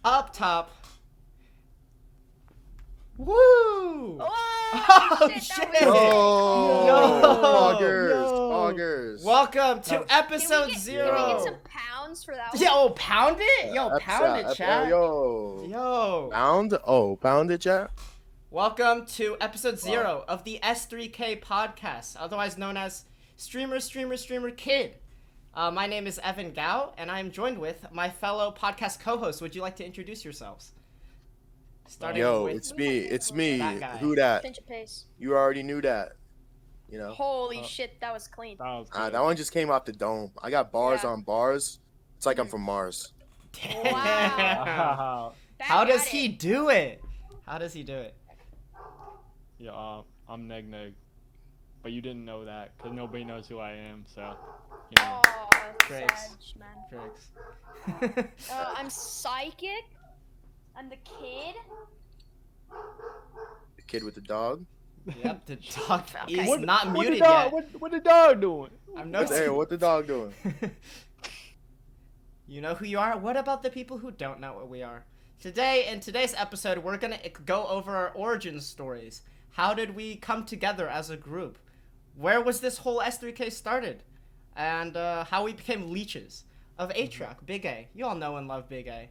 up top. Woo! Oh, shit! That was Poggers. Welcome to episode Can we 0. get some pounds for that one? Yo, pound it! Yo, pound it, chat. Yo. Pound it, chat. Welcome to episode 0 of the S3K Podcast, otherwise known as Streamer Kid. My name is Evan Gao, and I'm joined with my fellow podcast co-hosts. Would you like to introduce yourselves? It's me. That guy. Who that? Pinch of pace. You already knew that. You know. Holy shit, that was clean. That one just came off the dome. I got bars on bars. It's like I'm from Mars. Damn. Wow. How does he do it? Yeah, I'm NegNeg, but you didn't know that because nobody knows who I am. So, you know. Oh, Tricks. sad, man. Tricks. I'm psychic. I'm the kid. The kid with the dog. Yep, the dog is Okay. not muted yet. What the dog doing? I'm Hey, noticing. what the dog doing? You know who you are? What about the people who don't know what we are? Today, in today's episode, we're going to go over our origin stories. How did we come together as a group? Where was this whole S3K started? And how we became leeches of A-Truck, Big A. You all know and love Big A.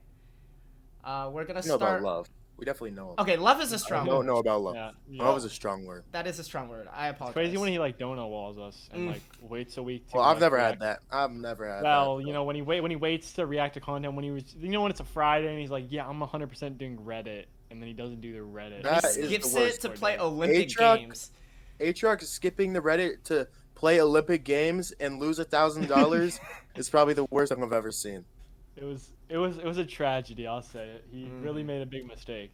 We're going to We know start... about love. We definitely know. Okay, love is a strong I don't word. know about love. Yeah. Love is a strong word. That is a strong word. I apologize. It's crazy when he like donut walls us and like waits a week. Well, I've like, never react. had that. I've never had that. Well, you know when he waits to react to content when when it's a Friday and he's like, yeah, I'm 100% doing Reddit, and then he doesn't do the Reddit. That He is skips the it worst to part, play dude. Olympic A-Truck? games. A-Truck skipping the Reddit to play Olympic Games and lose $1,000 is probably the worst thing I've ever seen. It was a tragedy. I'll say it. He really made a big mistake.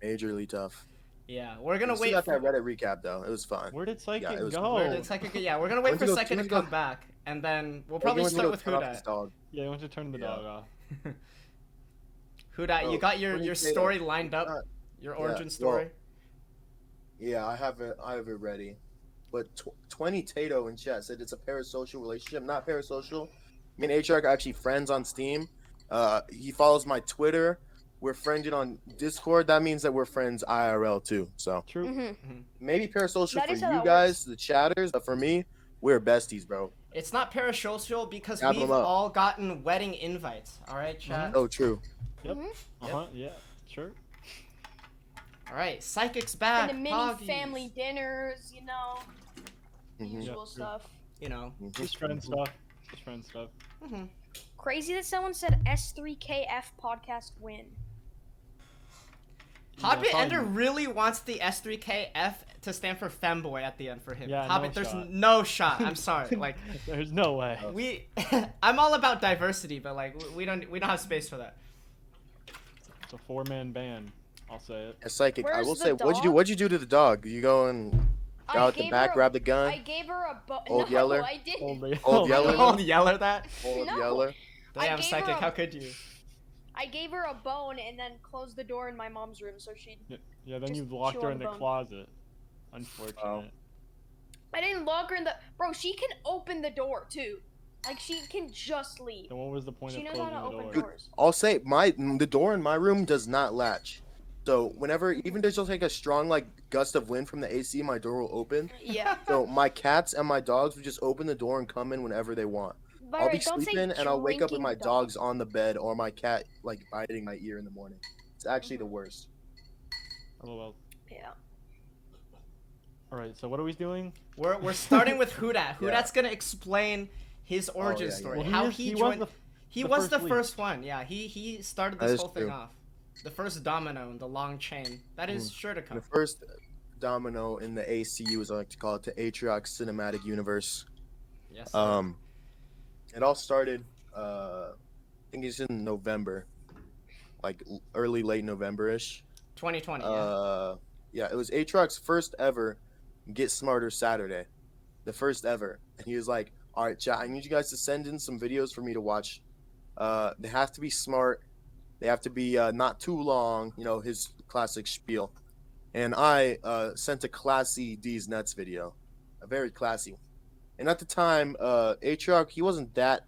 Majorly tough. Yeah, we're going to We wait still got for... that Reddit recap though. It was fine. Where did Psychic it was go? We're gonna wait for When's he Second to go- come back, and then we'll He probably went to start go with turn off his Huda. dog. Yeah, he went to turn the Yeah. dog off. Huda, you got when your you say story that, lined up, your origin story. Yeah, I have it ready. But 20 Tato in chat said it's a parasocial relationship, not parasocial. Me and A-Truck are actually friends on Steam. He follows my Twitter. We're friended on Discord. That means that we're friends IRL too. So True. Mm-hmm. maybe parasocial That for is how you that guys, the chatters, but for me, we're besties, bro. It's not parasocial because Dap we've him up. all gotten wedding invites. All right, chat. Oh, true. Yep. Mm-hmm. Yeah. Sure. All right, Psychic's back. And the mini Poggies. family dinners, the Mhm. usual Yeah, stuff. You know. Just friend stuff. Just friend stuff. hmm Crazy that someone said S3KF podcast win. Hobbit Yeah, Ender probably. really wants the S3KF to stand for femboy at the end for him. Yeah, Hobbit, no there's shot. no shot. I'm sorry. Like There's no way. we, I'm all about diversity, but like we don't have space for that. It's a 4-man band. I'll say it. A psychic. I Where's will the say, what'd you do? dog? What'd you do to the dog? You go and go out the gave back, her a- grab the gun. I gave her a bone. Old No, Yeller? I didn't. Old Yeller? Old Yeller that. Old No. Yeller. I Damn, gave Psychic, her a- how could you? I gave her a bone and then closed the door in my mom's room so she. Yeah, then you Just locked chew her on in the the bone. closet. Unfortunate. Oh. I didn't lock her in the. Bro, she can open the door too. Like she can just leave. Then what was the point She of knows how closing to the open door? doors. I'll say the door in my room does not latch. So whenever, even there's just like a strong like gust of wind from the AC, my door will open. Yeah. So my cats and my dogs will just open the door and come in whenever they want. By I'll the be way, don't say sleeping and I'll wake up with drinking my dog. dogs on the bed or my cat like biting my ear in the morning. It's actually the worst. LOL. Yeah. Alright, so what are we doing? We're starting with Huda. Yeah. Huda's gonna explain his origin yeah, story. Well, How was- he was joined. the- He the was first the lead. first one. Yeah, he started That this is whole thing true. off. The first domino in the long chain. That is sure to come. The first domino in the ACU, as I like to call it, the Atriox Cinematic Universe. Yes. Sir. It all started. I think it's in November, like late November-ish. 2020. Yeah. Yeah, it was Atriox's first ever Get Smarter Saturday, the first ever, and he was like, "All right, chat, I need you guys to send in some videos for me to watch. They have to be smart. They have to be not too long. You know, his classic spiel." And I sent a classy D's Nuts video, a very classy one. And at the time, Atriox, he wasn't that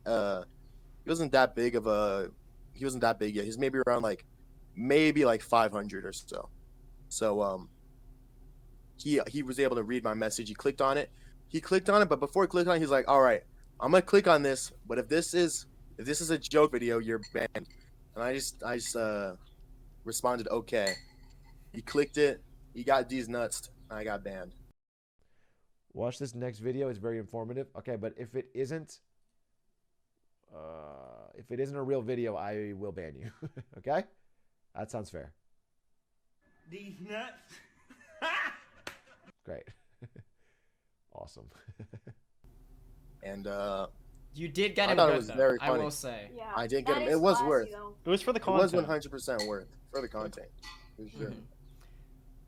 big yet. He was maybe around like maybe like 500 or so. So he was able to read my message. He clicked on it, but before he clicked on it, he's like, all right, I'm gonna click on this, but if this is a joke video, you're banned. And I just responded, okay. He clicked it, he got D's nuts, and I got banned. Watch this next video. It's very informative. Okay, but if it isn't a real video, I will ban you. Okay? That sounds fair. These nuts. Great. Awesome. And You did get I him thought it good, was though, very I funny. will say. Yeah. I did get that him. is It was classy, worth. though. It was for the It was content. 100% worth for the content. For sure. Mhm.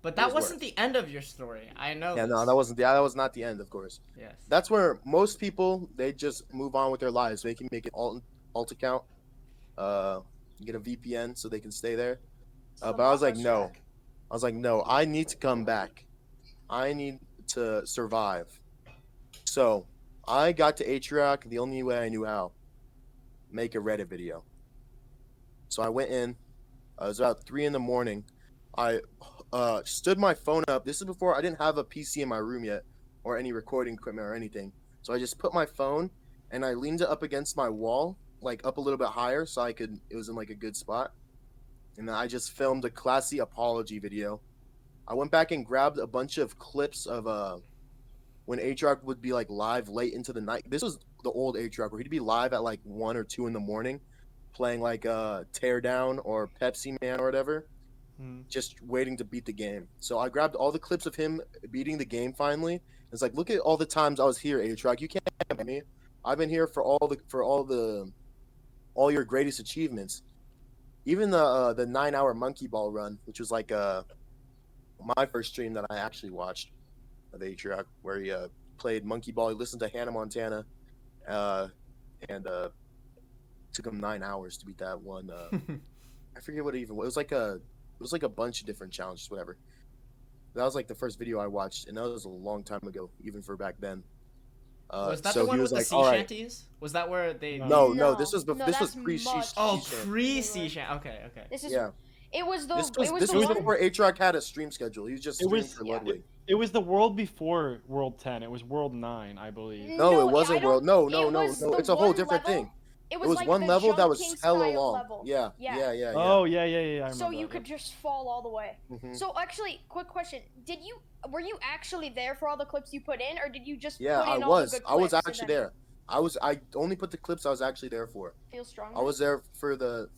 But that was wasn't worth. the end of your story. I know. Yeah, no, this. that was not the end, of course. Yes. That's where most people, they just move on with their lives. They can make an alt account, get a VPN so they can stay there. But I was like, no. I need to come back. I need to survive. So I got to Atrioc the only way I knew how. Make a Reddit video. So I went in. It was about 3 a.m. I stood my phone up. This is before I didn't have a PC in my room yet or any recording equipment or anything. So I just put my phone and I leaned it up against my wall, like up a little bit higher so it was in like a good spot. And then I just filmed a classy apology video. I went back and grabbed a bunch of clips of when Atrioc would be like live late into the night. This was the old Atrioc where he'd be live at like 1 or 2 in the morning playing like Teardown or Pepsi Man or whatever. Just waiting to beat the game. So I grabbed all the clips of him beating the game finally. It's like, look at all the times I was here, Atrioc. You can't beat me. I've been here for all your greatest achievements. Even the 9-hour monkey ball run, which was like my first stream that I actually watched of Atrioc, where he played monkey ball. He listened to Hannah Montana, and took him 9 hours to beat that one. I forget what it even was. It was like a bunch of different challenges, whatever. That was like the first video I watched, and that was a long time ago, even for back then. Was that so the one he with was the like, sea all right. shanties? Was that where they? No, this was that's pre much- Oh, shanty. pre-sea shanty. Okay. This is. Yeah. It was the. This was the one. before Atrioc had a stream schedule. He was just streaming for yeah. Ludwig. It was the world before World 10. It was World 9, I believe. No, it I wasn't don't- world. No. it was the It's a whole one different level- thing. It It was, was like one the level that Jump was King hella style long. level. Yeah. Oh, yeah. I remember So you that. could just fall all the way. Mhm. So actually, quick question: were you actually there for all the clips you put in, or did you just Yeah, put I in all was. the good I was clips and actually then there. I only put the clips I was actually there for. Feel stronger. I was there for the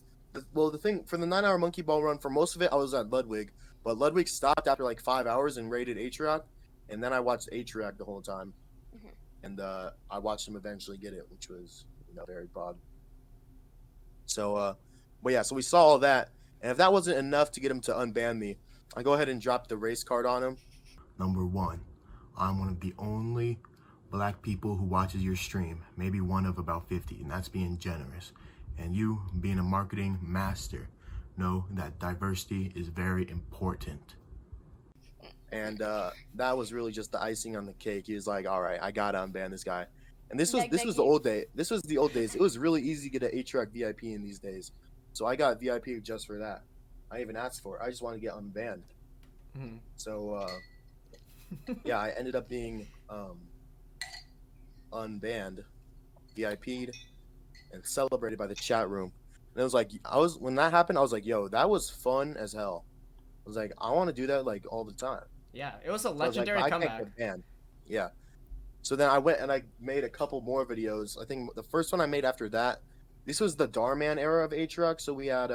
thing for the 9-hour monkey ball run. For most of it, I was at Ludwig, but Ludwig stopped after like 5 hours and raided Atrioc, and then I watched Atrioc the whole time, Mhm. and I watched him eventually get it, which was very bog. So, but yeah, so we saw all that, and if that wasn't enough to get him to unban me, I go ahead and drop the race card on him. Number 1, I'm one of the only black people who watches your stream, maybe one of about 50, and that's being generous. And you, being a marketing master, know that diversity is very important. And that was really just the icing on the cake. He was like, all right, I gotta unban this guy. And this was the old day. This was the old days. It was really easy to get an Atrioc VIP in these days. So I got VIP just for that. I even asked for it. I just wanted to get unbanned. Mhm. So yeah, I ended up being unbanned, VIP'd, and celebrated by the chat room. And it was like when that happened, I was like, yo, that was fun as hell. I was like, I want to do that like all the time. Yeah, it was a So I was like, legendary but I comeback. can't get banned. Yeah. So then I went and I made a couple more videos. I think the first one I made after that, this was the Darman era of Atrioc. So we had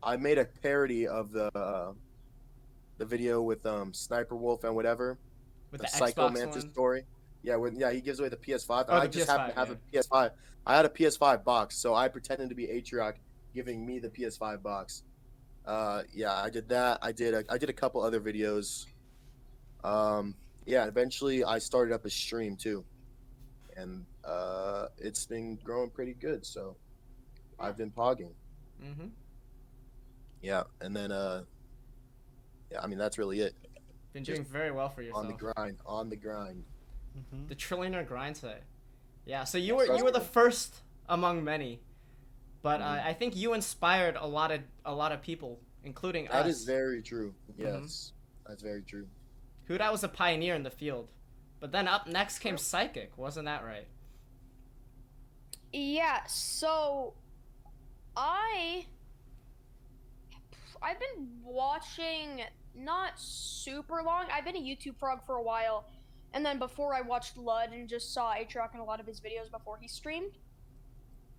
I made a parody of the video with Sniper Wolf and whatever, With the the Psycho Xbox Mantis one. story. Yeah, he gives away the PS5. Oh, I the just happened to have PS5, a PS5. I had a PS5 box, so I pretended to be Atrioc, giving me the PS5 box. Yeah, I did that. I did a couple other videos. Yeah, eventually I started up a stream too, and it's been growing pretty good. So I've been pogging. Mm-hmm. Yeah, and then yeah, I mean that's really it. Been Just doing very well for yourself. On the grind. The trillionaire grind set. Yeah, so you were the first among many But I think you inspired a lot of people, including us. That is very true. Yes, that's very true. Huda was a pioneer in the field. But then up next came Psychic, wasn't that right? Yeah, so I've been watching not super long. I've been a YouTube frog for a while, and then before I watched Lud and just saw Aatrox in a lot of his videos before he streamed.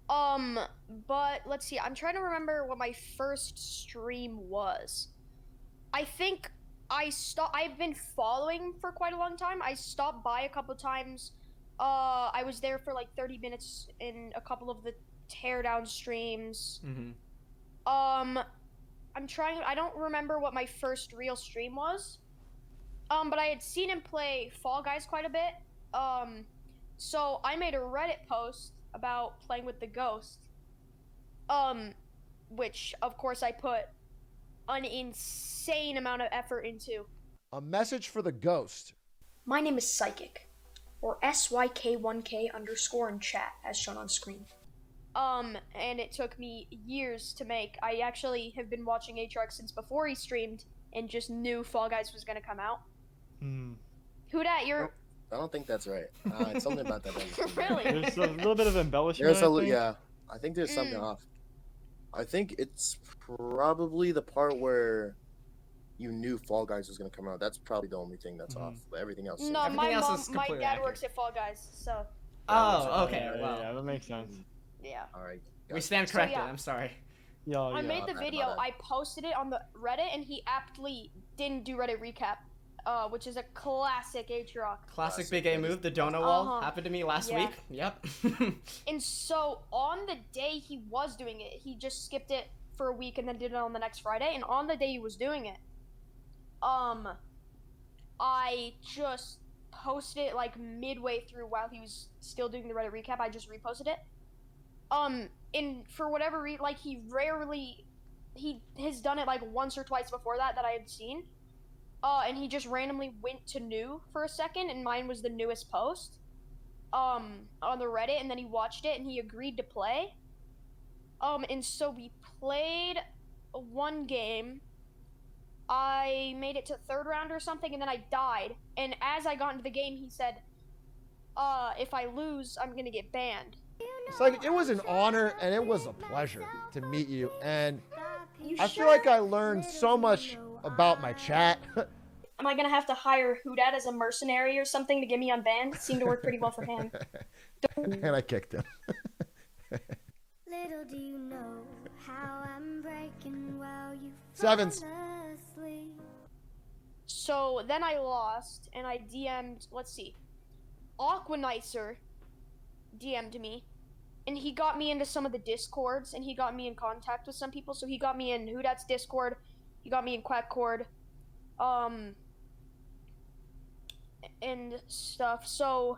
But let's see. I'm trying to remember what my first stream was. I think I've been following for quite a long time. I stopped by a couple times. I was there for like 30 minutes in a couple of the teardown streams. I don't remember what my first real stream was. But I had seen him play Fall Guys quite a bit. So I made a Reddit post about playing with the Ghost. Which of course I put an insane amount of effort into. A message for the Ghost. My name is Psychic, or SYK1K underscore in chat, as shown on screen. And it took me years to make. I actually have been watching Aatrox since before he streamed, and just knew Fall Guys was gonna come out. Who dat? You're... I don't think that's right. It's something about that. Really? There's a little bit of embellishment. Yeah, I think there's something off. I think it's probably the part where you knew Fall Guys was gonna come out. That's probably the only thing that's off. But everything else. No, Everything else is my completely dad accurate. works at Fall Guys, so Oh, okay. Yeah, Well, yeah, that makes sense. yeah. All right. we stand corrected. yeah. I'm sorry. Yeah, I made the my video. bad. I posted it on the Reddit, and he aptly didn't do Reddit recap, which is a classic Aatrox. Classic Big A move, the dono wall. Uh-huh. Happened to me last Yeah. week. Yep. And so on the day he was doing it, he just skipped it for a week and then did it on the next Friday. And on the day he was doing it, I just posted it like midway through while he was still doing the Reddit recap. I just reposted it. And for whatever reason, like he has done it like once or twice before that I had seen. And he just randomly went to new for a second, and mine was the newest post. On the Reddit, and then he watched it and he agreed to play. And so we played one game. I made it to third round or something, and then I died. And as I got into the game, he said, if I lose, I'm gonna get banned. It's like it was an honor and it was a pleasure to meet you. And I feel sure? like I learned so much about my chat. Am I gonna have to hire Hudat as a mercenary or something to get me unbanned? It seemed to work pretty well for him. And I kicked him. Little do you know how I'm breaking while you Sevens. fall asleep. So then I lost, and I DM'd, let's see, Aquanicer DM'd me, and he got me into some of the Discords, and he got me in contact with some people. So he got me in Hudat's Discord, he got me in Quackcord, and stuff. So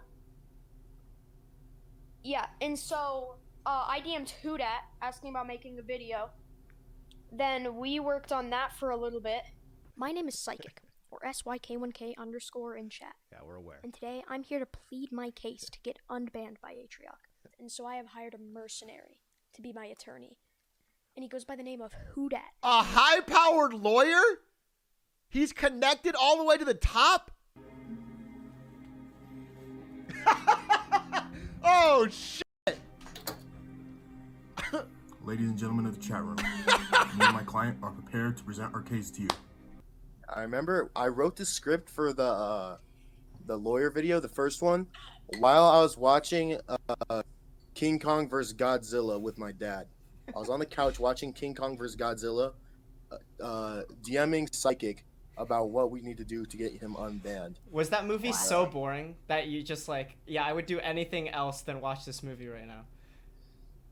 yeah, and so I DM'd Hudat asking about making a video. Then we worked on that for a little bit. My name is Psychic, or SYK1K underscore in chat. Yeah, we're aware. And today I'm here to plead my case to get unbanned by Aatrox. And so I have hired a mercenary to be my attorney. And he goes by the name of Hudat. A high-powered lawyer? He's connected all the way to the top? Oh, shit. Ladies and gentlemen of the chat room, me and my client are prepared to present our case to you. I remember I wrote the script for the lawyer video, the first one, while I was watching King Kong vs. Godzilla with my dad. I was on the couch watching King Kong vs. Godzilla, DMing Psychic about what we need to do to get him unbanned. Was that movie so boring that you just like, yeah, I would do anything else than watch this movie right now?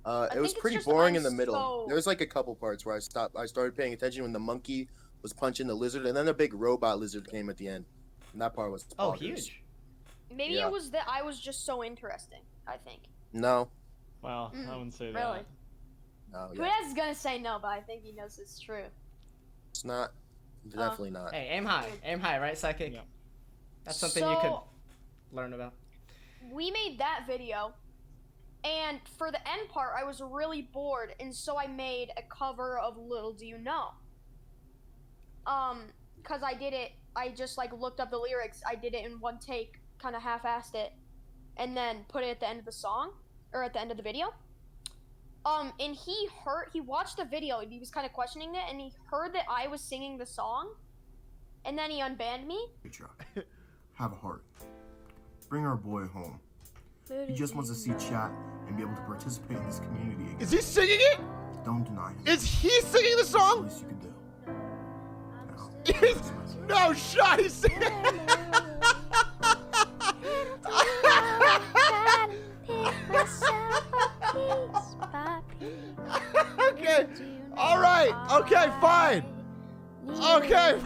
It was think it's pretty just boring I'm in the middle. so- There was like a couple parts where I started paying attention when the monkey was punching the lizard, and then the big robot lizard came at the end. And that part was Oh, bonkers. huge. Maybe Yeah. it was that I was just so interesting, I think. No. Well, I wouldn't say Really? that. No, Who yeah. is gonna say no, but I think he knows it's true. It's not. Definitely not. Hey, aim high, right, Psychic? Yeah. That's something you could So- learn about. We made that video, And for the end part, I was really bored, and so I made a cover of Little Do You Know. Cause I just like looked up the lyrics, I did it in one take, kind of half-assed it, and then put it at the end of the song, or at the end of the video. And he watched the video, and he was kind of questioning it, and he heard that I was singing the song, and then he unbanned me. Chuck, have a heart. Bring our boy home. He just wants to see chat and be able to participate in this community again. Is he singing it? Don't deny him. Is he singing the The song? least you can do. No shot, he's singing. Okay, all right, okay, fine. Okay.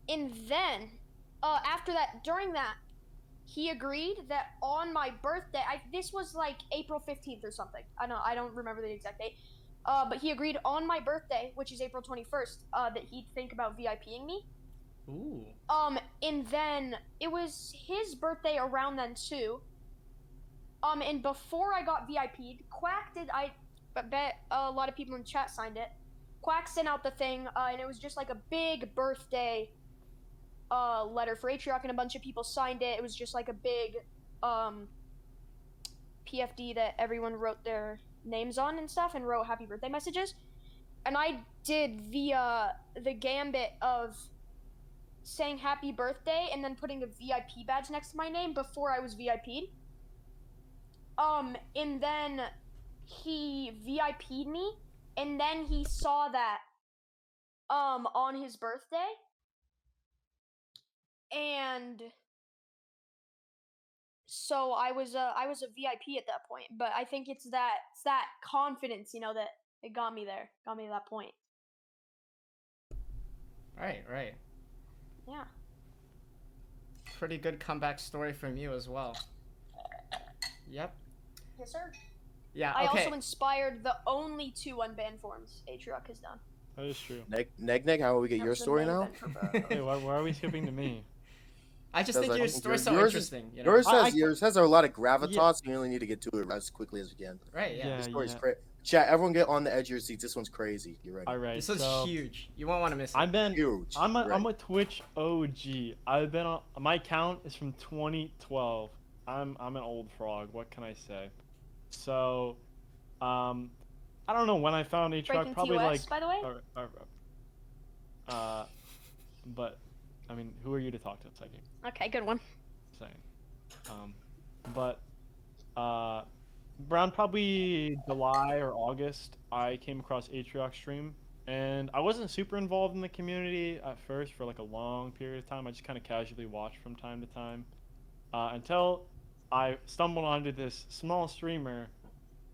And then, after that, during that, he agreed that on my birthday, this was like April 15th or something. I don't remember the exact date. But he agreed on my birthday, which is April 21st, that he'd think about VIPing me. Ooh. And then it was his birthday around then too. And before I got VIP'd, Quack did, I bet a lot of people in chat signed it. Quack sent out the thing, and it was just like a big birthday letter for Atrioc, and a bunch of people signed it. It was just like a big PFD that everyone wrote their names on and stuff, and wrote happy birthday messages. And I did the gambit of saying happy birthday and then putting a VIP badge next to my name before I was VIP'd. And then he VIP'd me, and then he saw that on his birthday, and so I was a VIP at that point. But I think it's that confidence, you know, that it got me there, got me to that point. Right. Yeah. Pretty good comeback story from you as well. Yep. Yes, sir. Yeah. I Okay. also inspired the only 2 unbanned forms Atrioc has done. That is true. Neg, how will we get That your was the story main now? event for Burrow. Hey, why are we skipping to me? I just Because think I your think story's so yours is- interesting. You know? Yours has a lot of gravitas. We only need to get to it as quickly as we can. Right. Yeah. Yeah. The story's great. Chat, everyone get on the edge of your seats. This one's crazy. You ready? All right. This is so huge. You won't want to miss it. I've been. Huge. I'm Right. a Twitch OG. I've been on. My account is from 2012. I'm an old frog. What can I say? So, I don't know when I found Atrioc. Breaking Probably TOS, like. by the way. But, I mean, who are you to talk to? Psychic? Okay, good one. Saying. But, around probably July or August, I came across Atrioc's stream, and I wasn't super involved in the community at first for like a long period of time. I just kind of casually watched from time to time, until I stumbled onto this small streamer,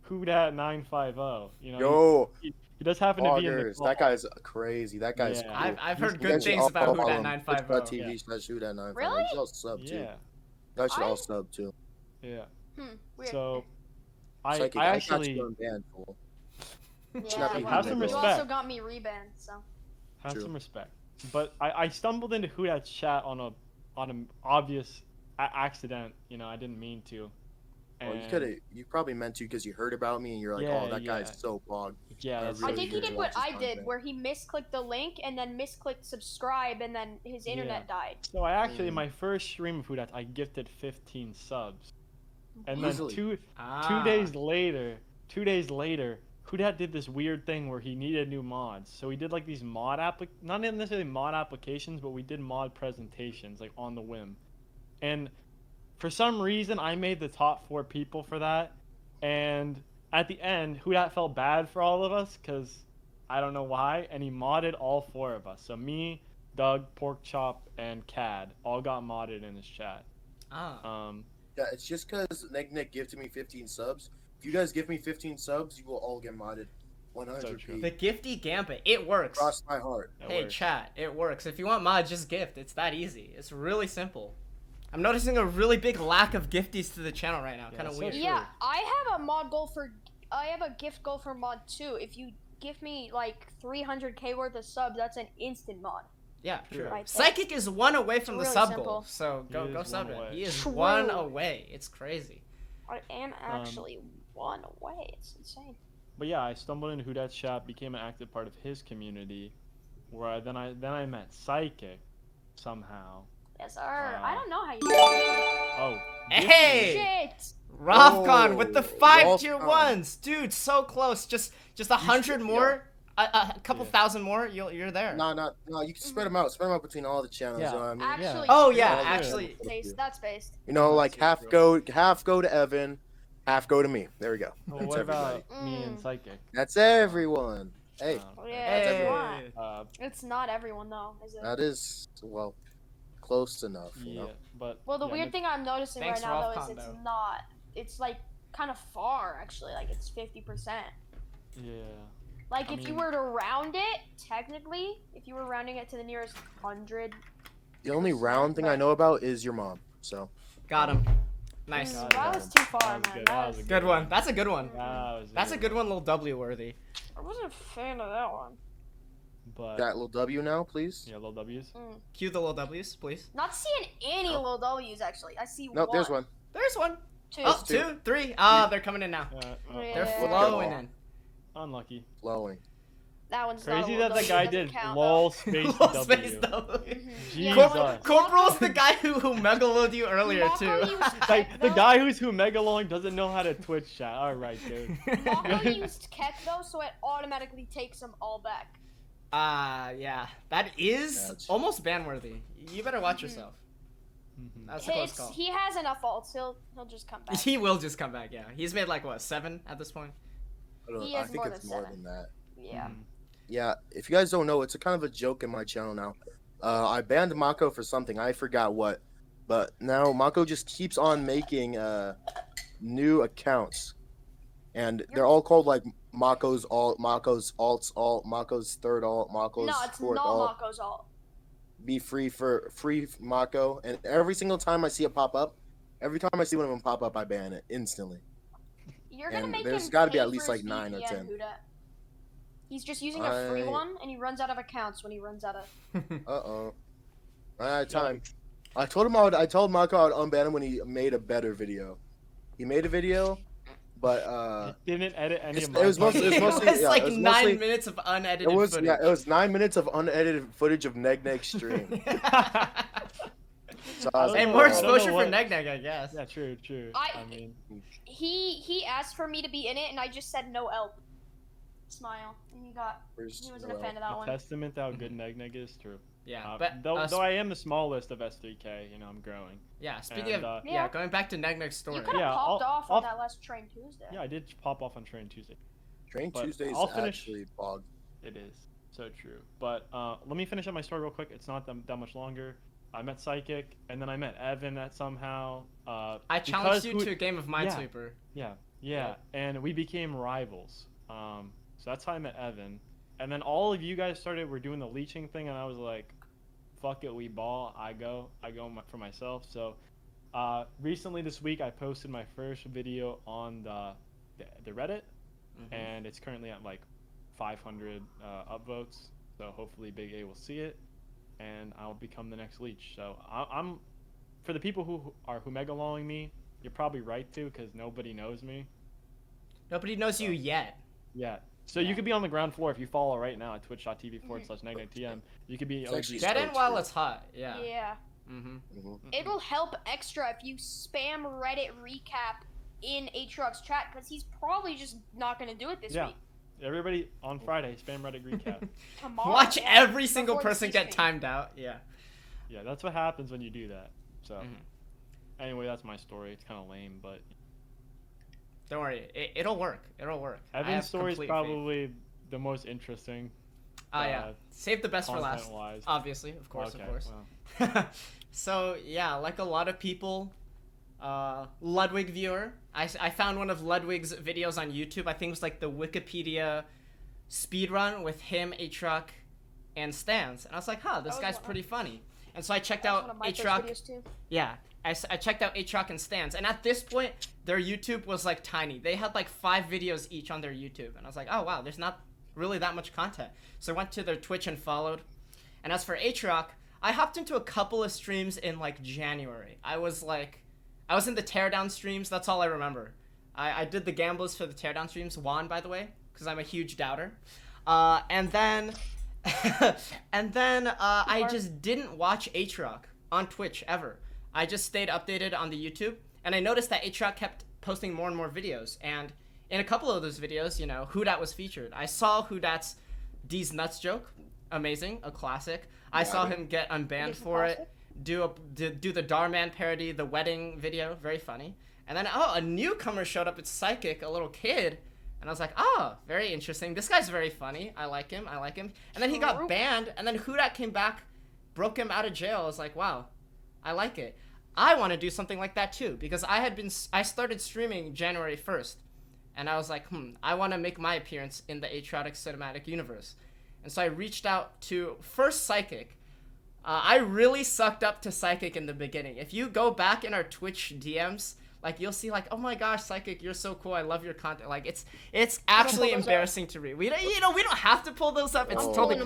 Whodat950. You know, Yo, he does happen to be in the Augers, call. that guy's crazy. That guy's Yeah. cool. I've You heard guys good should things all about follow Who him. That Twitch.tv Yeah. /Whodat950. Really? You should all sub too. Yeah, You guys should all sub too. yeah. Weird. So, I Psychic, I got actually you on ban, fool. Yeah, Have well, some you also respect. got me rebanned, so. have True. some respect. But I stumbled into Whodat's chat on an obvious accident. You know, I didn't mean to. Well, And you probably meant to because you heard about me and you're like, Yeah, oh, that yeah. guy's so bogged. yeah, that's really I think he good did to what watch his I did, content. where he misclicked the link and then misclicked subscribe, and then his internet died. So I actually, Mm. my first stream of Whodat, I gifted 15 subs, and then Easily. two Ah. days later, Whodat did this weird thing where he needed new mods. So we did like these not necessarily mod applications, but we did mod presentations like on the whim. And for some reason, I made the top 4 people for that. And at the end, Whodat felt bad for all of us because I don't know why, and he modded all 4 of us. So me, Doug, Porkchop, and Cad all got modded in his chat. Ah. Yeah, it's just because Neg gifted me 15 subs. If you guys give me 15 subs, you will all get modded. 100 true. The Gifty Gambit. It works. Cross my heart. That Hey, works. chat. It works. If you want mod, just gift. It's that easy. It's really simple. I'm noticing a really big lack of gifties to the channel right now. Yeah, Kind of so weird. true. Yeah, I have a gift goal for mod 2. If you give me like 300k worth of subs, that's an instant mod. Yeah, True. Right there. Psychic is 1 away from the really sub simple. goal, so He go is go 1 sub it. away. He is True. 1 away. It's crazy. I am actually 1 away. It's insane. But yeah, I stumbled into Who Dat's chat, became an active part of his community, where I met Psychic somehow. Yes, sir. I Wow. don't know how you do it. Oh, Hey, Shit. Rofcon with the Oh, 5 tier Rofcon. 1s, dude. So close. Just 100 more, a couple thousand more. You're there. No, you can spread them out. Spread them out between all the channels. Yeah. You know what I mean? Actually, Oh true. yeah, Yeah. actually. That's based. You know, like That's half go to Evan, half go to me. There we go. well, That's what everybody. about me and Psychic? That's everyone. Hey, Oh, yeah, it's Hey. not. It's not everyone though, is it? that is well close enough. You Yeah, know. but Well, the yeah, weird thing I'm noticing Thanks, right now though Rofcon, is it's though. not. It's like kind of far actually. Like it's 50%. Yeah. Like I if you mean- were to round it, technically, if you were rounding it to the nearest 100. The only round thing I know about is your mom. So Got him. Nice. Got it. That was too far, That was man. good, that That was was, a Good one. That's a good one. That's a good one, little W worthy. I wasn't a fan of that one. But that little W now, please. yeah, little W's. Cue the little W's, please. Not seeing any little W's actually. I see Nope, one. there's one. There's one. Two. Oh, 2, 3. Ah, they're coming in now. They're Yeah. flowing in. Unlucky. Flowing. That one's not a Crazy little that the W, guy doesn't did count, lol though. space Little W. space W. Jesus. Corporal's the guy who megaloed you earlier Mako too. used Like Keck, the though. guy who's who megalong doesn't know how to Twitch chat. All right, dude. Mako used Keck though, so it automatically takes them all back. Yeah. That is Ouch. almost ban worthy. You better watch yourself. Mhm. That's a close call. He has enough ults. He'll just come back. He will just come back, yeah. He's made like what, 7 at this point? I, don't, He I has think more it's than more 7. than that. Yeah. Mhm. Yeah, if you guys don't know, it's a kind of a joke in my channel now. I banned Mako for something. I forgot what. But now Mako just keeps on making new accounts. And they're all called like Mako's alt, Mako's alts alt, Mako's third alt, Mako's No, it's fourth not alt. Mako's ult. Be free for free Mako. And every single time I see it pop up, every time I see one of them pop up, I ban it instantly. You're gonna And make there's him gotta be pay at least for his like 9 or VPN, 10. Huda. He's just using a free I- one, and he runs out of accounts when he runs out of. Uh-oh. Ran out of time. I told him I told Mako I would unban him when he made a better video. He made a video, but Didn't edit any It's- of it my was mostly- It it was was mostly- yeah, like it was 9 mostly- minutes of unedited it was footage. it was 9 minutes of unedited footage of NegNeg stream. So I was Hey, like, more I don't know exposure for what- NegNeg, I guess. Yeah, true. I- I mean, He asked for me to be in it, and I just said no help. Smile, and he "Where's wasn't a Noel?" fan of that a one. testament to how good NegNeg is. True. Yeah, but though us- I am the smallest of S3K, you know, I'm growing. yeah, speaking and, of, Yeah. going back to NegNeg's story. You could have Yeah, popped I'll- off I'll- on that last Train Tuesday. Yeah, I did pop off on Train Tuesday. Train but Tuesdays I'll finish- actually bogged. It is so true. But let me finish up my story real quick. It's not that much longer. I met Psychic, and then I met Evan at somehow. I challenged you to a game of Minesweeper. Yeah, and we became rivals. So that's how I met Evan. And then all of you guys were doing the leeching thing, and I was like, fuck it, we ball. I go for myself. So recently this week, I posted my first video on the Reddit, and it's currently at like 500 upvotes. So hopefully Big A will see it, and I'll become the next leech. So I'm for the people who megalowing me, you're probably right to, because nobody knows me. Nobody knows you yet. Yeah. So you could be on the ground floor if you follow right now at twitch.tv/NegNegTM. You could be It's OG. actually Get in so while true. it's hot. Yeah. Yeah. Mm-hmm. It'll help extra if you spam Reddit recap in Aatrox's chat, because he's probably just not gonna do it this Yeah. week. Everybody on Friday, spam Reddit recap. Tomorrow. Watch yeah, every single before the person get season. timed out. Yeah. Yeah, that's what happens when you do that. So Mhm. anyway, that's my story. It's kind of lame, but Don't worry. It'll work. It'll work. I have Evan's story is complete faith. probably the most interesting. Yeah. Save the best for last. content-wise. Obviously, of course, Okay, of course. well. So yeah, like a lot of people, Ludwig viewer. I found one of Ludwig's videos on YouTube. I think it was like the Wikipedia speedrun with him, Aatrox, and Stans. And I was like, huh, this That was guy's one of- pretty funny. And so I checked That was out one of my first Aatrox. videos too. Yeah, I checked out Aatrox and Stans, and at this point, their YouTube was like tiny. They had like 5 videos each on their YouTube, and I was like, oh wow, there's not really that much content. So I went to their Twitch and followed, And as for Atrioc, I hopped into a couple of streams in like January. I was in the teardown streams. That's all I remember. I did the gambles for the teardown streams. Won, by the way, because I'm a huge doubter. And then I just didn't watch Atrioc on Twitch ever. I just stayed updated on the YouTube, and I noticed that Atrioc kept posting more and more videos. And in a couple of those videos, you know, Who Dat was featured. I saw Who Dat's D's Nuts joke. Amazing, a classic. I saw him get unbanned for it. Do the Darman parody, the wedding video, very funny. And then a newcomer showed up. It's Psychic, a little kid, and I was like, oh, very interesting. This guy's very funny. I like him. And then he got banned, and then Who Dat came back, broke him out of jail. I was like, wow, I like it. I want to do something like that too, because I started streaming January 1st, and I was like, I want to make my appearance in the Atriotic cinematic universe. And so I reached out to first Psychic. I really sucked up to Psychic in the beginning. If you go back in our Twitch DMs, like, you'll see, like, oh my gosh, Psychic, you're so cool. I love your content. Like, it's actually embarrassing to read. We don't have to pull those up. It's totally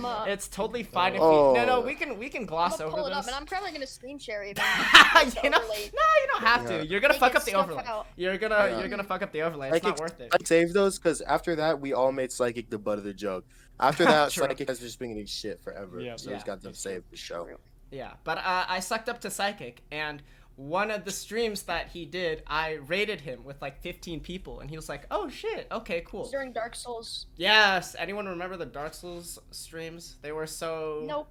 fine if we can gloss over pull it this. up, and I'm probably gonna screen share even. You don't have to. You're gonna fuck up the overlay. You're gonna fuck up the overlay. It's not worth it. I saved those because after that we all made Psychic the butt of the joke. After that, Psychic has just been getting shit forever. So he's got to save the show. Yeah, but I sucked up to Psychic, and one of the streams that he did, I rated him with like 15 people, and he was like, oh shit, okay, cool. During Dark Souls. Yes, anyone remember the Dark Souls streams? They were so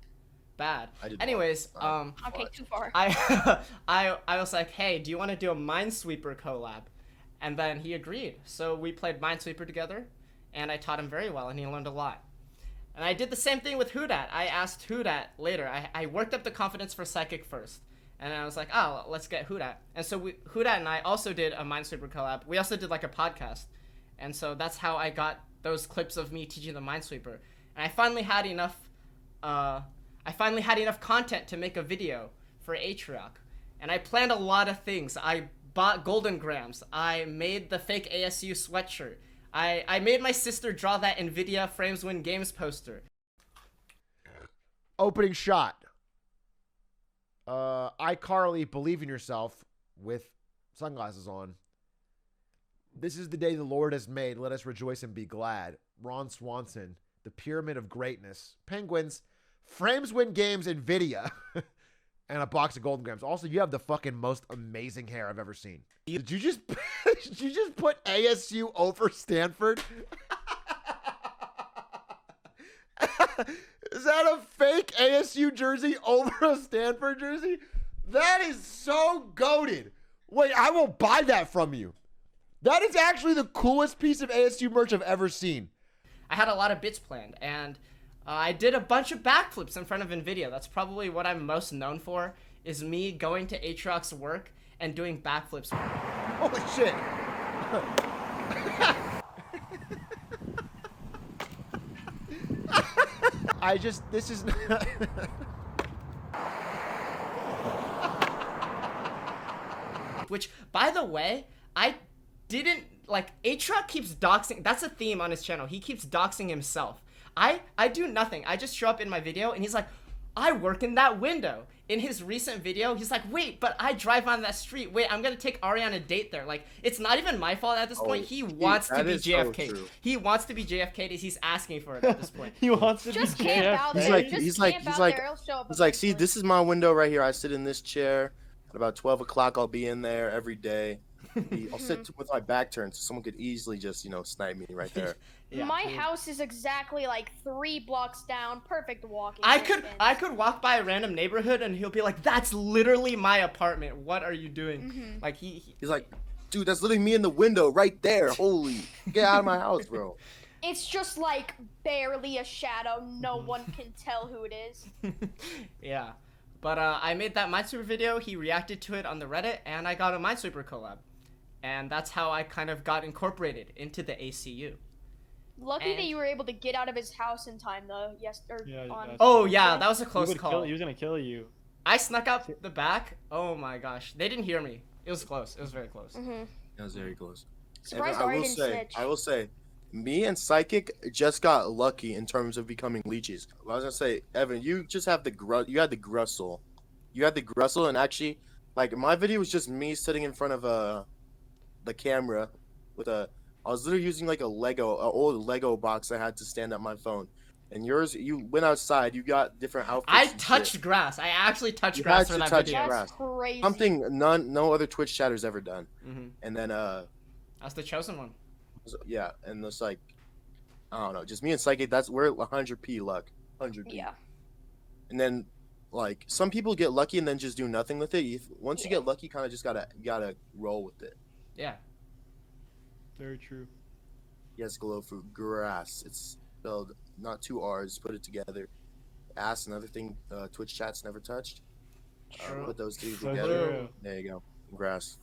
bad. Anyways, okay, too far. I was like, hey, do you want to do a Minesweeper collab? And then he agreed. So we played Minesweeper together, and I taught him very well, and he learned a lot. And I did the same thing with Who Dat. I asked Who Dat later. I worked up the confidence for Psychic first. And I was like, oh, let's get Who Dat. And so Who Dat and I also did a Minesweeper collab. We also did like a podcast. And so that's how I got those clips of me teaching the Minesweeper. And I finally had enough content to make a video for Atrioc. And I planned a lot of things. I bought Golden Grams. I made the fake ASU sweatshirt. I made my sister draw that NVIDIA Frames Win Games poster. Opening shot. iCarly, believe in yourself with sunglasses on. This is the day the Lord has made. Let us rejoice and be glad. Ron Swanson, the Pyramid of Greatness. Penguins, Frames Win Games, NVIDIA, and a box of Golden Grams. Also, you have the fucking most amazing hair I've ever seen. Did you just put ASU over Stanford? Is that a fake ASU jersey over a Stanford jersey? That is so goated. Wait, I will buy that from you. That is actually the coolest piece of ASU merch I've ever seen. I had a lot of bits planned, and I did a bunch of backflips in front of NVIDIA. That's probably what I'm most known for, is me going to Atrioc's work and doing backflips. Holy shit. This is Which, by the way, I didn't, like, Atrioc keeps doxing, that's a theme on his channel, he keeps doxing himself. I do nothing, I just show up in my video, and he's like, I work in that window. In his recent video, he's like, wait, but I drive on that street. Wait, I'm gonna take Ari on a date there. Like, it's not even my fault at this point. He wants to be JFK. He wants to be JFK. He's asking for it at this point. He wants to be JFK. He's like, see, this is my window right here. I sit in this chair. At about 12 o'clock, I'll be in there every day. I'll sit with my back turned so someone could easily just, snipe me right there. Yeah. My house is exactly like 3 blocks down, perfect walking distance. I could walk by a random neighborhood and he'll be like, that's literally my apartment. What are you doing? Like he's like, dude, that's literally me in the window right there. Holy, get out of my house, bro. It's just like barely a shadow. No one can tell who it is. Yeah. But I made that Minesweeper video, he reacted to it on the Reddit, and I got a Minesweeper collab. And that's how I kind of got incorporated into the ACU. Lucky that you were able to get out of his house in time, though. Oh, yeah, that was a close call. He was going to kill you. I snuck out the back. Oh, my gosh. They didn't hear me. It was close. It was very close. It was very close. Surprised Ari didn't snitch. I will say, Me and Psychic just got lucky in terms of becoming leeches. I was gonna say, Evan, you just have you had the Grussel. You had the Grussel, and actually, like, my video was just me sitting in front of the camera with I was literally using like an old Lego box I had to stand up my phone. And yours, you went outside, you got different outfits. I and touched shit. grass. I actually touched You grass had for to that touch video. grass. That's crazy. Something no other Twitch chatter's ever done. Mm-hmm. And then That's the chosen one. yeah, and it's like, I don't know, just me and Psychic. We're 100p luck, 100p. Yeah. And then, like, some people get lucky and then just do nothing with it. Once you get lucky, you kind of just gotta roll with it. Yeah. Very true. Yes, glow fruit grass. It's spelled not two R's. Put it together. Ass, another thing. Twitch chat's never touched. True. Put those two So together. true. There you go. Grass.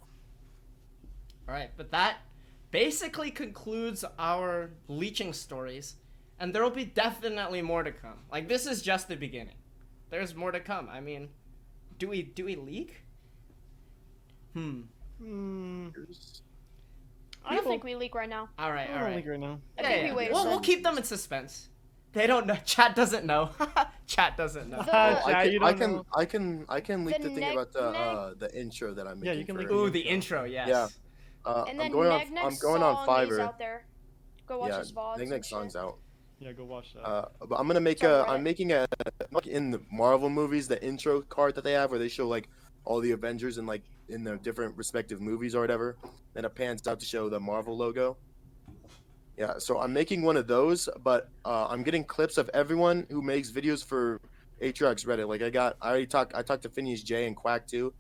All right, but that basically concludes our leeching stories, and there will be definitely more to come. Like, this is just the beginning. There's more to come. I mean, do we leak? I don't think we leak right now. All right, I all don't right. think right now. I think we wait a We'll second. keep them in suspense. They don't know. Chat doesn't know. Chat doesn't know. The- You I don't can know. I can leak The the thing about the intro that I'm making. Yeah, you can leak Ooh, the intro. Yes. Yeah. And then I'm going on song Fiverr. is out there. Go watch Yeah, his VODs. and NegNeg song's shit. out. Yeah, go watch that. But I'm gonna make It's on I'm Reddit. making a like in the Marvel movies, the intro card that they have where they show like all the Avengers and like in their different respective movies or whatever. Then it pans out to show the Marvel logo. Yeah, so I'm making one of those, but I'm getting clips of everyone who makes videos for Atriox Reddit. Like I talked to Phineas J and Quack too,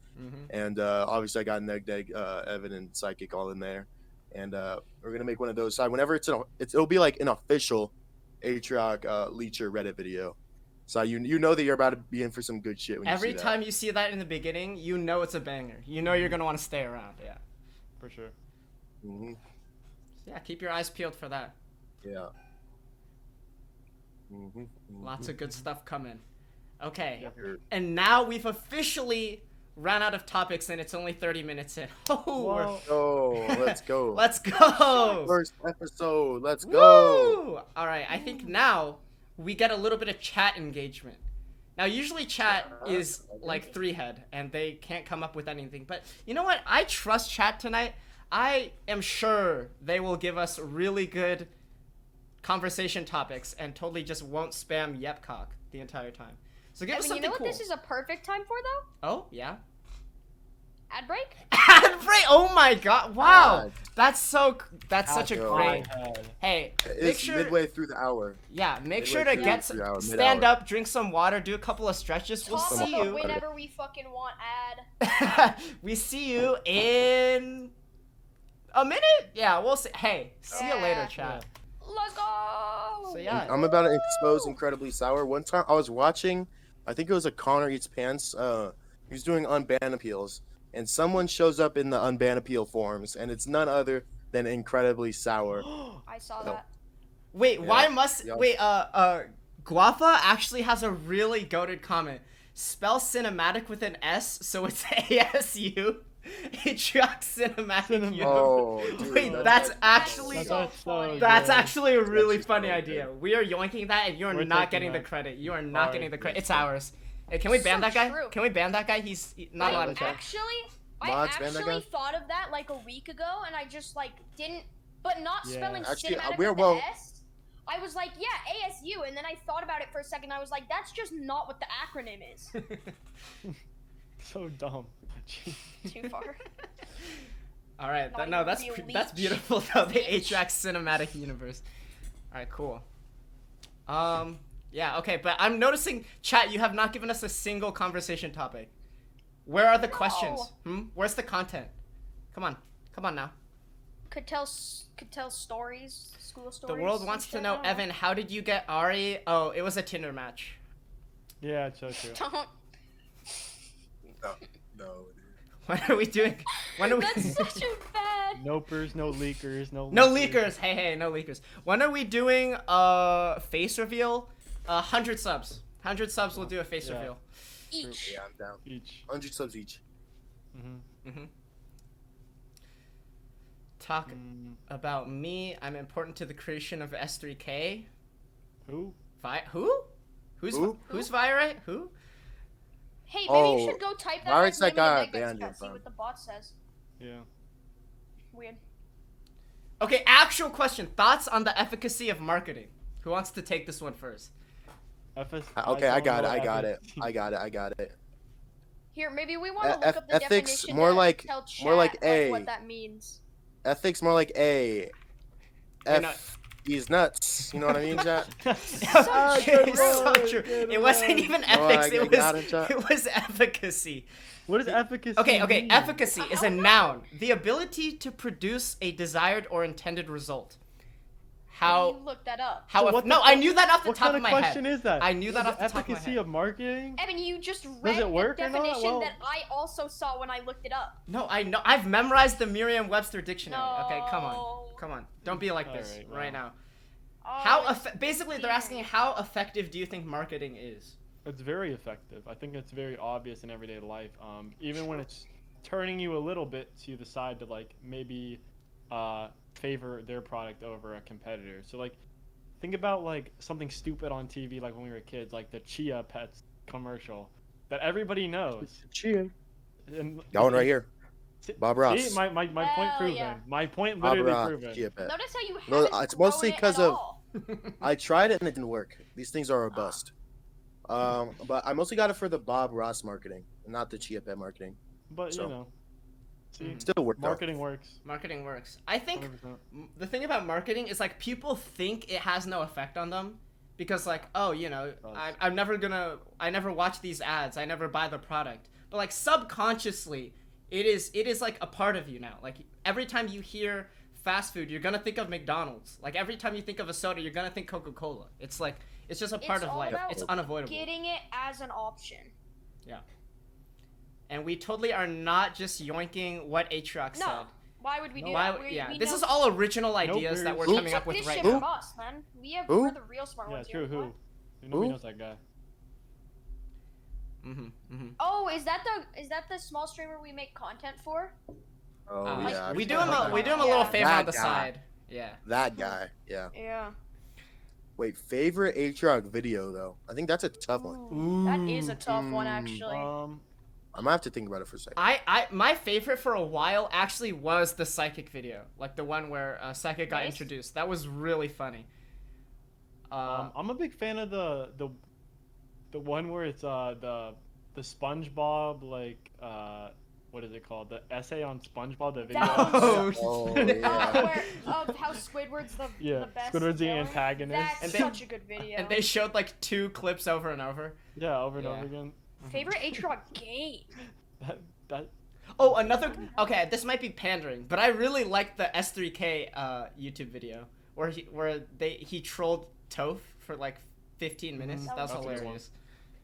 and obviously I got NegNeg, Evan, and Psychic all in there, and we're gonna make one of those. So whenever it'll be like an official Atriox Leecher Reddit video. So you know that you're about to be in for some good shit when Every you see time you see that in the beginning, you know it's a banger. You know you're gonna want to stay around. Yeah. For sure. that. Mm-hmm. Yeah. Keep your eyes peeled for that. Yeah. Mm-hmm. Lots of good stuff coming. Okay. You're- And now we've officially ran out of topics, and it's only 30 minutes in. Oh, Well, Oh, let's go. let's go. First episode. Let's go. Woo! All right, I think now we get a little bit of chat engagement. Now, usually chat is like three-head, and they can't come up with anything. But you know what? I trust chat tonight. I am sure they will give us really good conversation topics and totally just won't spam Yepcock the entire time. So give us Evan, you something know what cool. this is a perfect time for though? Oh, yeah. Ad break. Ad break. Oh my god. Wow. Ad. That's such a Go. great. Hey, make It's sure midway through the hour. Yeah, make Midway sure to through get the hour, stand mid-hour. up, drink some water, do a couple of stretches. We'll Top see up you. whenever we fucking want ad. We see you in a minute. Yeah, we'll see. Hey, see you later, Yeah. chat. Let's go. So yeah, I'm about to expose Incredibly Sour. One time I was watching, I think it was a Connor Eats Pants. He was doing unban appeals, and someone shows up in the unban appeal forums, and it's none other than Incredibly Sour. I saw No. that. wait. Yeah, Why must yeah. wait? Guafa actually has a really goated comment. Spell cinematic with an S, so it's ASU. Atriox cinematic universe. Oh, dude, Wait, that's actually That's so so funny. That's good. actually a really actually funny so idea. We are yoinking that, and you are We're not taking getting the that. credit. You are not Alright, getting the credit. yes, It's ours. Hey, can we ban So that guy? true. Can we ban that guy? He's not allowed in chat. I Mods, ban that actually guy? thought of that like a week ago, and I just like didn't, but not Yeah. spelling Actually, cinematic we're- with well- the S. I was like, yeah, ASU, and then I thought about it for a second. I was like, that's just not what the acronym is. So dumb. Too far. All right, Not no, even that's real that's leech. beautiful though. The Leech. Atriox cinematic universe. All right, cool. Yeah, okay, but I'm noticing, chat, you have not given us a single conversation topic. Where are the questions? Where's the content? Come on now. Could tell stories, school stories. The world and wants to shit, I know, don't Evan, how did you get Ari? Oh, it was a Tinder match. Yeah, it's so true. Don't. No. What are we doing? When are we? That's such a bad. Nopers, no leakers, no. No leakers. Hey, no leakers. When are we doing face reveal? 100 subs. 100 subs, we'll do a face Yeah. reveal. Each. Yeah, I'm down. Each. 100 subs each. Mm-hmm. talk about me. I'm important to the creation of S3K. Who? Who? Who's Virate? Who? Hey, maybe Oh, you should go type that Virate's as that maybe guy in I banned NegNegTM, you see from. what the bot says. Yeah. Weird. Okay, actual question. Thoughts on the efficacy of marketing? Who wants to take this one first? Okay, I don't know got it. efficacy. Here, maybe we want to look F- up the ethics, definition more to like- tell chat, more like A. what that means. Ethics more like A. You're not- F. These nuts. You know what I mean, chat? It's so true. It wasn't even ethics. I got it, chat. It was efficacy. What is efficacy? Okay. mean? Efficacy is a noun. The ability to produce a desired or intended result. How? You look that up. How? So what No, the I fuck- knew that off the What top kind of of my question head. is that? I knew that off the top of my Efficacy head. of marketing? Evan, you just read it work the or not? definition Well- that I also saw when I looked it up. No, I know. I've memorized the Merriam-Webster dictionary. Okay, come on, No. come on. Don't be like this Alright, right well. now. Oh, Basically, they're asking how effective do you think marketing is? It's very effective. I think it's very obvious in everyday life. Even when it's turning you a little bit to the side to like maybe favor their product over a competitor. So like think about like something stupid on TV like when we were kids, like the Chia Pets commercial that everybody knows. Chia. And That one right here. Bob Ross. See, my point Hell proven. yeah. My point Bob literally Ross. proven. Chia Pet. notice how you No, haven't it's mostly grown it 'cause at of- all. I tried it and it didn't work. These things are a bust. But I mostly got it for the Bob Ross marketing, not the Chia Pet marketing. But So. you know, see, Still worked out. marketing works. Marketing works. I think 100%. the thing about marketing is like people think it has no effect on them because like, oh, you know, I never watch these ads. I never buy the product. But like subconsciously, it is like a part of you now. Like every time you hear fast food, you're gonna think of McDonald's. Like every time you think of a soda, you're gonna think Coca-Cola. It's like it's just a part It's of all life. about It's unavoidable. Getting it as an option. And we totally are not just yoinking what Atriox No. said. Why would we do Why? that? We This know- is all original ideas that we're Who? coming took up with this right shit now. from us, man. Who? We're the real smart Yeah, ones true. here. Who? What? Nobody Who? knows that guy. Oh, is that the small streamer we make content for? Oh yeah. we I do him forgot a about little that. favor on the That guy. side. Yeah. That guy. Yeah. Yeah. Wait, favorite Atriox video though? I think that's a tough one. That is a tough one, actually. I might have to think about it for a second. My favorite for a while actually was the psychic video, like the one where psychic got Nice. introduced. That was really funny. I'm a big fan of the one where it's the SpongeBob like what is it called? The essay on SpongeBob, the video. That was- Oh Where, yeah. of how Squidward's the Yeah, best Squidward's the villain. antagonist. That's And they- such a good video. And they showed like 2 clips over and over. Yeah, over and Yeah. over again. Favorite Atriox game? That Oh, another. Okay, this might be pandering, but I really liked the S3K YouTube video where he trolled Toph for like 15 minutes. Mhm. That was That was a good hilarious.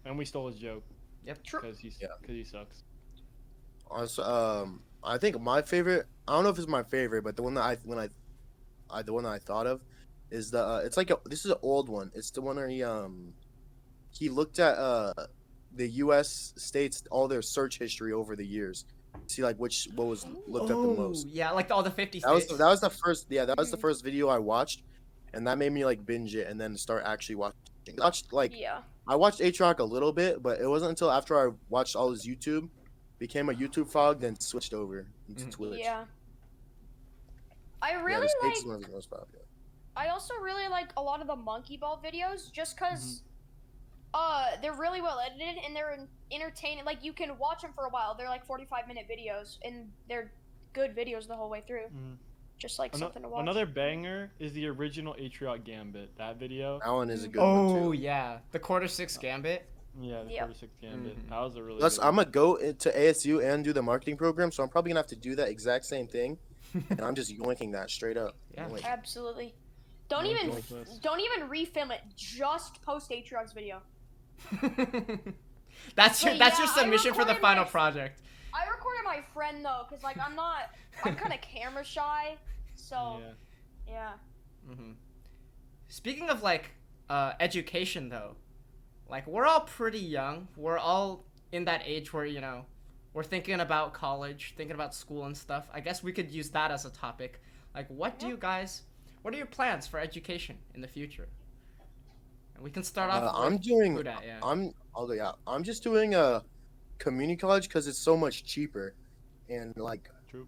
and we stole his joke Yep. True. because he sucks. Also, I think my favorite. I don't know if it's my favorite, but the one that the one that I thought of is the. It's like this is an old one. It's the one where he looked at the U.S. states all their search history over the years. See like what was looked up the most. Yeah, like all the 50 That was states. that was the first. Yeah, that was the first video I watched, and that made me like binge it and then start actually watching. Yeah. I watched Atriox a little bit, but it wasn't until after I watched all his YouTube, became a YouTube fog, then switched over into Twitch. Yeah. I Yeah, really the like. States is one of the most popular. I also really like a lot of the monkey ball videos, just because they're really well edited and they're entertaining. Like you can watch them for a while. They're like 45-minute videos, and they're good videos the whole way through. Just like something to watch. Another banger is the original Atriox Gambit. That video. That one is a good one Oh too. yeah, the quarter-6 gambit. Yeah, the Yep. 46 Gambit. Mhm. That was a really. Plus, good I'm one. gonna go to ASU and do the marketing program, so I'm probably gonna have to do that exact same thing, and I'm just yoinking that straight up. Yeah. Yoink. Absolutely. Don't Yoink, even yoink this. don't even refilm it. Just post Atriox video. That's your But yeah, I submission for the recorded final my- project. I recorded my friend though, cause like I'm kind of camera shy, so Yeah. yeah. Speaking of like education though, like we're all pretty young. We're all in that age where, you know, we're thinking about college, thinking about school and stuff. I guess we could use that as a topic. Like, what do you guys? What are your plans for education in the future? And we can start off. I'm with doing. Huda, yeah. I'm just doing a community college because it's so much cheaper, and like True.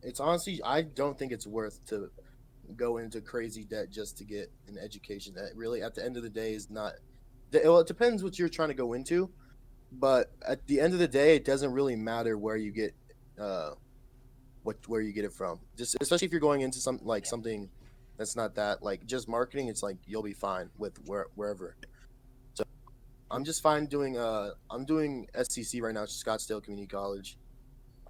it's honestly, I don't think it's worth to go into crazy debt just to get an education that really at the end of the day is not. Well, it depends what you're trying to go into, but at the end of the day, it doesn't really matter where you get where you get it from. Just especially if you're going into something that's not that like just marketing. It's like you'll be fine with wherever. So I'm just fine doing I'm doing SCC right now, Scottsdale Community College.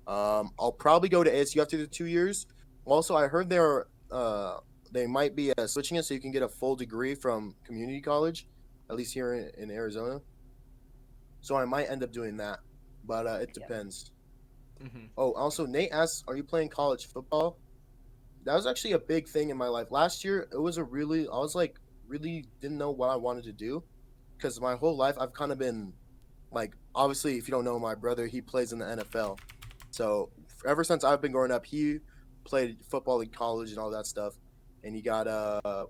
I'll probably go to ASU after the 2 years. Also, I heard they might be switching it so you can get a full degree from community college, at least here in Arizona. So I might end up doing that, but it depends. Mm-hmm. Oh, also Nate asked, "Are you playing college football?" That was actually a big thing in my life last year. I was like really didn't know what I wanted to do, because my whole life I've kind of been like, obviously, if you don't know, my brother, he plays in the NFL. So ever since I've been growing up, he played football in college and all that stuff, and he got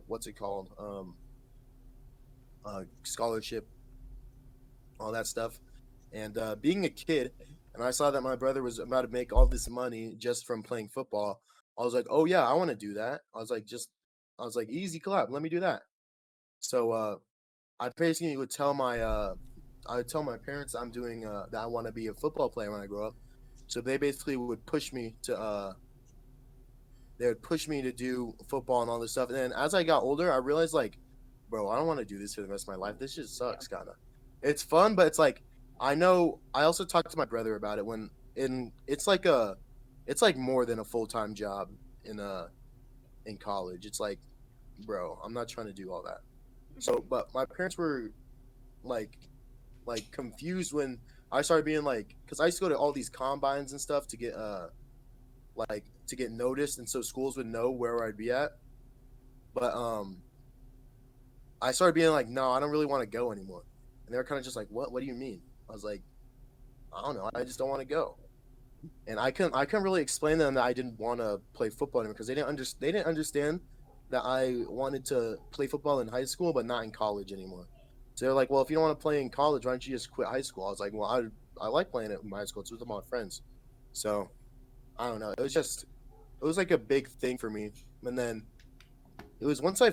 what's it called, scholarship, all that stuff. And being a kid, and I saw that my brother was about to make all this money just from playing football. I was like, oh yeah, I want to do that. I was like, easy clap, let me do that. So I basically would tell my parents I'm doing that I want to be a football player when I grow up. So they basically would push me to do football and all this stuff. And then as I got older, I realized like, bro, I don't want to do this for the rest of my life. This just sucks, kind of. It's fun, but it's like I also talked to my brother about it it's like more than a full-time job in college. It's like, bro, I'm not trying to do all that. So, but my parents were like confused when I started being like, because I used to go to all these combines and stuff to get to get noticed, and so schools would know where I'd be at. But I started being like, no, I don't really want to go anymore. And they were kind of just like, what do you mean? I was like, I don't know, I just don't want to go. And I couldn't really explain to them that I didn't want to play football anymore, because they didn't understand that I wanted to play football in high school but not in college anymore. So they're like, well, if you don't want to play in college, why don't you just quit high school? I was like, well, I like playing it in my high school. It's with my friends. So I don't know. It was like a big thing for me. And then it was once I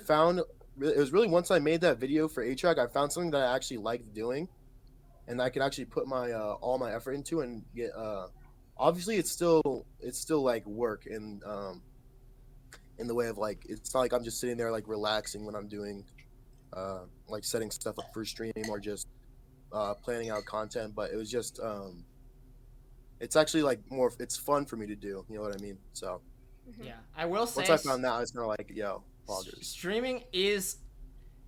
made that video for A-Track, I found something that I actually liked doing, and I could actually put my all my effort into and get. Obviously, it's still like work in the way of like, it's not like I'm just sitting there like relaxing when I'm doing like setting stuff up for stream or just planning out content. But it was just it's actually like it's fun for me to do. You know what I mean? So yeah, I will say. Once I found that, I was kind of like, yo, poggers. Streaming is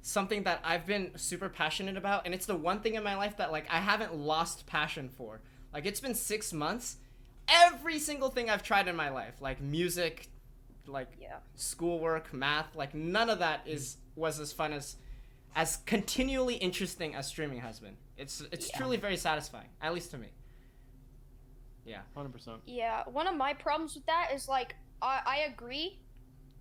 something that I've been super passionate about, and it's the one thing in my life that like I haven't lost passion for. Like, it's been 6 months. Every single thing I've tried in my life, like music, like schoolwork, math, like none of that was as fun as continually interesting as streaming has been. It's truly very satisfying, at least to me. Yeah. 100%. Yeah, one of my problems with that is like I agree,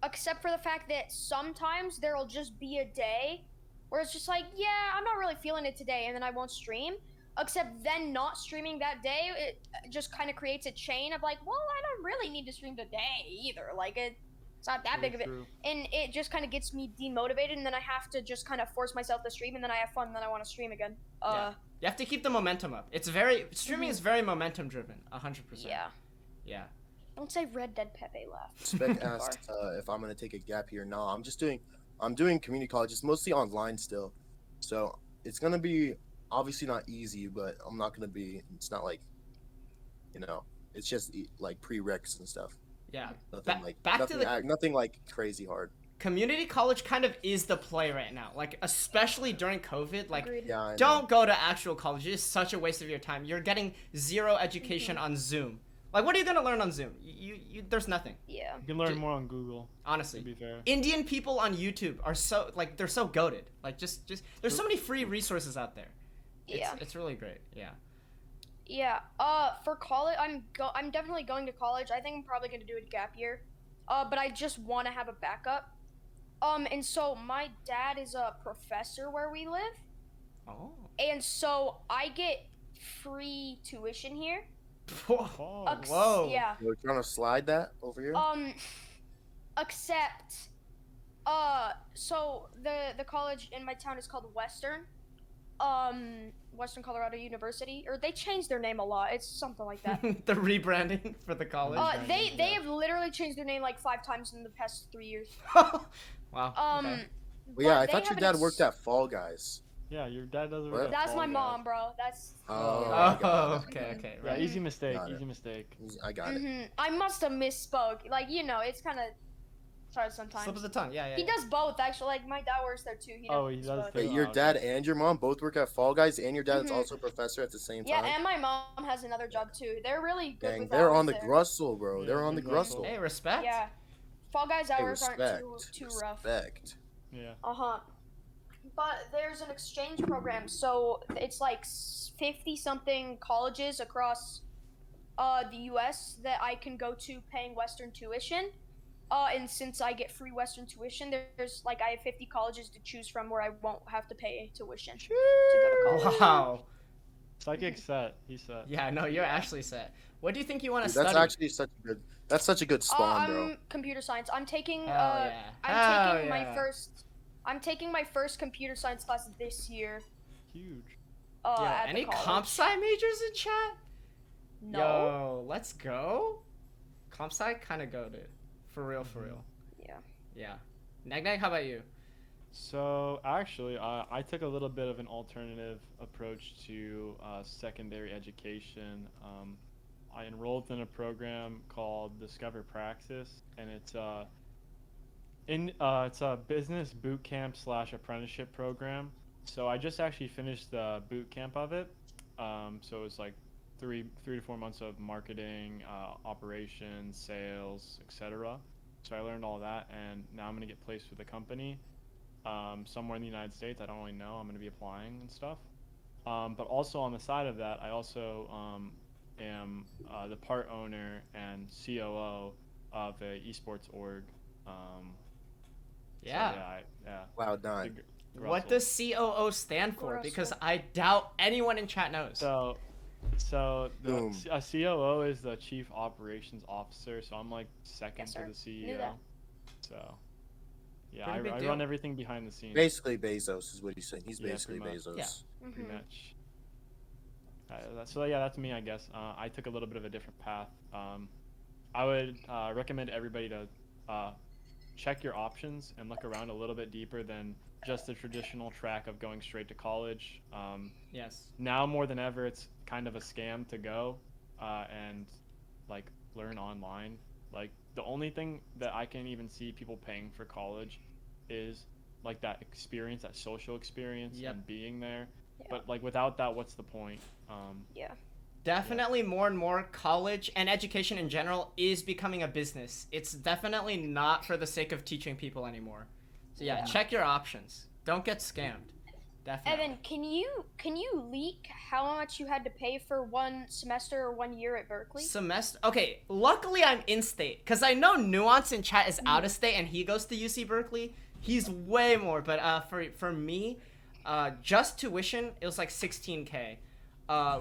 except for the fact that sometimes there'll just be a day where it's just like, yeah, I'm not really feeling it today, and then I won't stream. Except then not streaming that day, it just kind of creates a chain of like, well, I don't really need to stream today either. Like, it's not that big of it. And it just kind of gets me demotivated, and then I have to just kind of force myself to stream, and then I have fun, and then I want to stream again. Yeah. You have to keep the momentum up. Streaming is very momentum driven, 100%. Yeah. Yeah. Don't say Red Dead Pepe left. Spec asked if I'm gonna take a gap year. No, I'm doing community college. It's mostly online still, so it's gonna be obviously not easy, but it's not like, it's just like prereqs and stuff. Yeah. Nothing like crazy hard. Community college kind of is the play right now. Like, especially during COVID, like, yeah, don't go to actual college. It is such a waste of your time. You're getting zero education on Zoom. Like, what are you gonna learn on Zoom? You there's nothing. Yeah. You can learn more on Google. Honestly, to be fair. Indian people on YouTube are they're so goated. Like, just there's so many free resources out there. It's really great. Yeah. Yeah. For college, I'm definitely going to college. I think I'm probably gonna do a gap year. but I just want to have a backup. And so my dad is a professor where we live, Oh. and so I get free tuition here. Oh. Whoa. Yeah. You're trying to slide that over here? Except, so the college in my town is called Western, Western Colorado University, or they changed their name a lot. It's something like that. The rebranding for the college. They have literally changed their name like 5 times in the past 3 years. Wow. Okay. Well, yeah, but I they thought your have dad an worked at Fall Guys. Yeah, your dad doesn't. What? That's my mom, bro. That's. Oh, yeah. I got it. Okay. Yeah, Right. easy mistake. Got it. Easy mistake. I got it. I must have misspoke. Like, it's kind of hard sometimes. Slip of the tongue. Yeah. He does both, actually. Like, my dad works there too. He does both. too. Wait, your okay. dad and your mom both work at Fall Guys, and your dad's Mhm. also a professor at the same Yeah, time? and my mom has another job too. They're really good Dang, with they're hours on the there. Grussel, bro. Yeah, They're on the they're Grussel. Grussel. Hey, respect. Yeah. Fall Guys Hey, hours aren't respect. too rough. Respect. Yeah. But there's an exchange program, so it's like 50-something colleges across the U.S. that I can go to paying Western tuition. And since I get free Western tuition, there's like I have 50 colleges to choose from where I won't have to pay tuition to go to college. Wow. Psychic set. He's set. Yeah. No, you're actually set. What do you think you want to Dude, study? that's actually such a good spawn, I'm bro. computer science. I'm taking Hell yeah. I'm taking Hell yeah. I'm taking my first computer science class this year. Huge. Yo, At any the college. comp sci majors in chat? No. Yo, let's go. Comp sci kind of goated. For real. Yeah. Yeah. Neg, how about you? So actually, I took a little bit of an alternative approach to secondary education. I enrolled in a program called Discover Praxis, and it's a business boot camp / apprenticeship program. So I just actually finished the boot camp of it. So it's like 3 to 4 months of marketing, operations, sales, etc. So I learned all that, and now I'm gonna get placed with a company somewhere in the United States. I don't really know. I'm gonna be applying and stuff. But also on the side of that, I also am the part owner and COO of a esports org. Yeah. So yeah. Cloud nine. What does COO stand for? Grussel. Because I doubt anyone in chat knows. So Boom. a COO is the Chief Operations Officer, so I'm like second Yes, to sir. the Knew CEO. that. So yeah, Pretty big I deal. run everything behind the scenes. Basically Bezos is what he's saying. He's Yeah, basically pretty much. Bezos. Yeah. Pretty much. So yeah, that's me, I guess. I took a little bit of a different path. I would recommend everybody to check your options and look around a little bit deeper than just the traditional track of going straight to college. Yes. Now more than ever, it's kind of a scam to go and like learn online. Like the only thing that I can even see people paying for college is like that experience, that social experience, Yep. and being there. Yeah. But like without that, what's the point? Yeah. Definitely more and more college and education in general is becoming a business. It's definitely not for the sake of teaching people anymore. So yeah, Yeah. check your options. Don't get scammed. Definitely. Evan, can you leak how much you had to pay for 1 semester or 1 year at Berkeley? Semester. Okay, luckily I'm in state because I know Nuance in chat is out of state and he goes to UC Berkeley. He's way more, but for me, just tuition it was like 16K.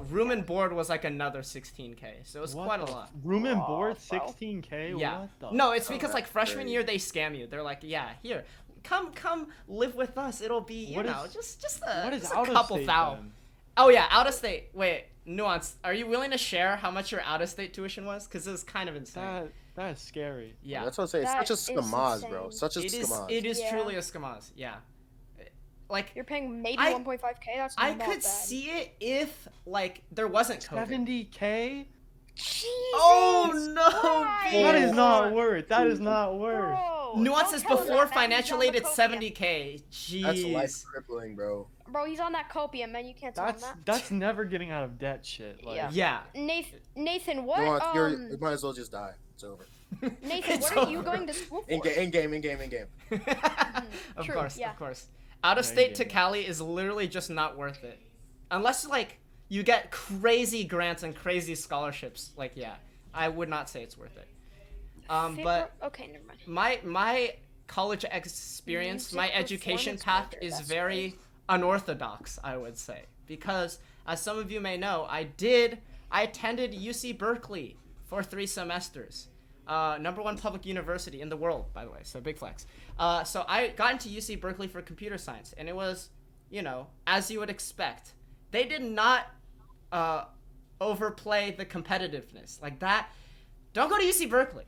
Room and board was like another 16K, so it was quite a lot. Room and board, bro. 16K. Yeah. What the? No, it's because like that's freshman crazy. year they scam you. They're like, yeah, here, come live with us. It'll be What is- just a, What is just a out couple of state thou. then? Oh yeah, out of state. Wait, Nuance, are you willing to share how much your out of state tuition was? Because it was kind of insane. That is scary. Yeah. That's what I'm saying. It's That such a is scamaz, bro. insane. Such a scamaz. It is Yeah. truly a scamaz. Yeah. Like You're paying maybe I- 1.5K. That's I not could bad. see it if like there wasn't COVID. 70K? Jesus Oh no! Christ. That is dude. not worth. That is not worth. Bro, Nuance don't is tell him before that, man. He's financial on aid. the It's copium. 70K. That's life Jeez. crippling, bro. Bro, he's on that copium, man. You can't tell him that. That's never getting out of debt shit. Like, Yeah. Yeah. Nathan, what? You might as well just die. It's over. Nathan, It's what are you over. going to school for? In game. Of True, course, yeah. of course. Out of state to Yeah. Cali is literally just not worth it. Unless like you get crazy grants and crazy scholarships. Like yeah, I would not say it's worth it. But Okay, never mind. my college experience, my Music education performance path maker, is that's very right. unorthodox, I would say, because as some of you may know, I attended UC Berkeley for 3 semesters. #1 public university in the world, by the way, so big flex. So I got into UC Berkeley for computer science, and it was, as you would expect. They did not overplay the competitiveness like that. Don't go to UC Berkeley.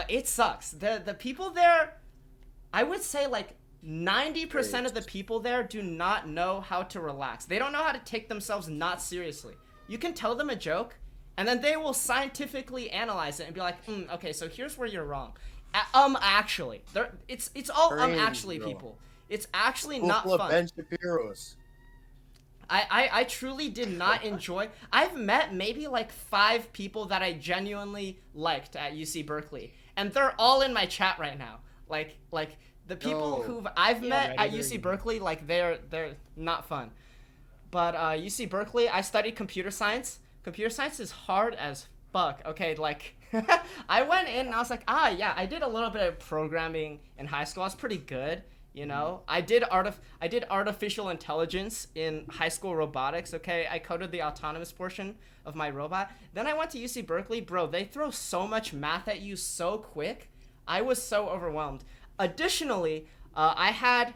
It sucks. The people there, I would say like 90% of the people there do not know how to relax. They don't know how to take themselves not seriously. You can tell them a joke, and then they will scientifically analyze it and be like, okay, so here's where you're wrong. Actually, it's all Crazy, actually bro. people. It's actually Full not of fun. Ben Shapiro's. I truly did not enjoy. I've met maybe like 5 people that I genuinely liked at UC Berkeley, and they're all in my chat right now. Like the people No. who I've met at Reddit. UC Berkeley, like they're not fun. But UC Berkeley, I studied computer science. Computer science is hard as fuck. Okay, like I went in and I was like, yeah, I did a little bit of programming in high school. I was pretty good. I did artificial intelligence in high school robotics. Okay, I coded the autonomous portion of my robot. Then I went to UC Berkeley. Bro, they throw so much math at you so quick. I was so overwhelmed. Additionally, I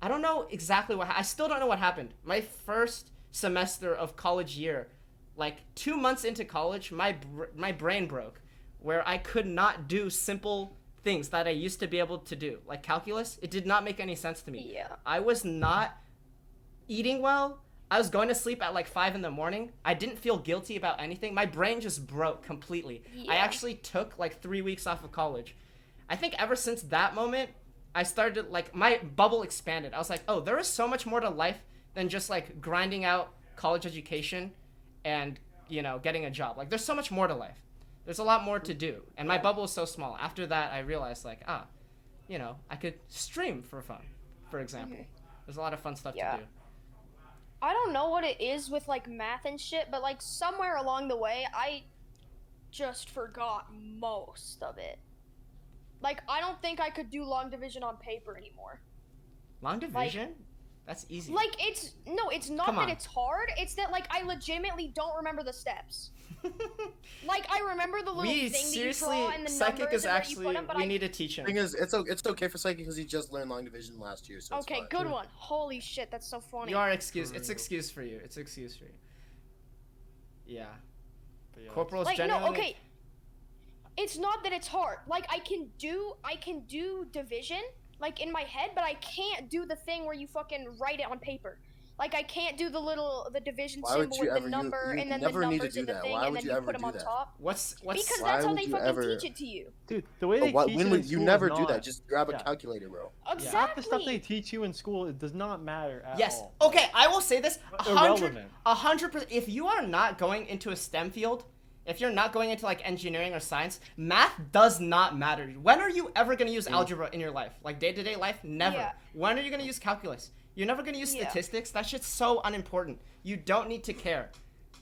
don't know exactly I still don't know what happened. My first semester of college year, like 2 months into college, my brain broke, where I could not do simple things that I used to be able to do, like calculus. It did not make any sense to me. Yeah. I was not eating well. I was going to sleep at like 5 in the morning. I didn't feel guilty about anything. My brain just broke completely. I Yeah. actually took like 3 weeks off of college. I think ever since that moment, I started like my bubble expanded. I was like, oh, there is so much more to life than just like grinding out college education and, getting a job. Like there's so much more to life. There's a lot more to do. And my bubble is so small. After that, I realized like, I could stream for fun, for example. There's a lot of fun stuff Yeah. to do. I don't know what it is with like math and shit, but like somewhere along the way, I just forgot most of it. Like I don't think I could do long division on paper anymore. Long division? That's easy. Like it's not Come that on. it's hard. It's that like I legitimately don't remember the steps. Like I remember the little we thing that you seriously, draw and the psychic numbers is and where you actually, put them, but we I need to teach him. Thing is, it's okay for Psychic because he just learned long division last year. So it's Okay, fine. good one. Holy shit, that's so funny. You are excused. It's excused for you. It's excused for you. Yeah. But yeah, Corporal's Like genuinely... no, okay. It's not that it's hard. Like I can do division like in my head, but I can't do the thing where you fucking write it on paper. Like I can't do the division Why would symbol you with ever the number you and then the never need to numbers do in the that. thing Why and would then you you ever put them do on that? top. What's Because Why that's how would they you fucking ever- teach it to you. dude, the way they But teach when it in would you school never is do that? not- Just grab a yeah. calculator, bro. Exactly. Half the stuff they teach you in school, it does not matter at Yes. all. Okay, I will say this. Irrelevant. 100%. If you are not going into a STEM field, if you're not going into like engineering or science, math does not matter. When are you ever going to use algebra in your life? Like day-to-day life? Never. Yeah. When are you going to use calculus? You're never going to use Yeah. statistics. That shit's so unimportant. You don't need to care.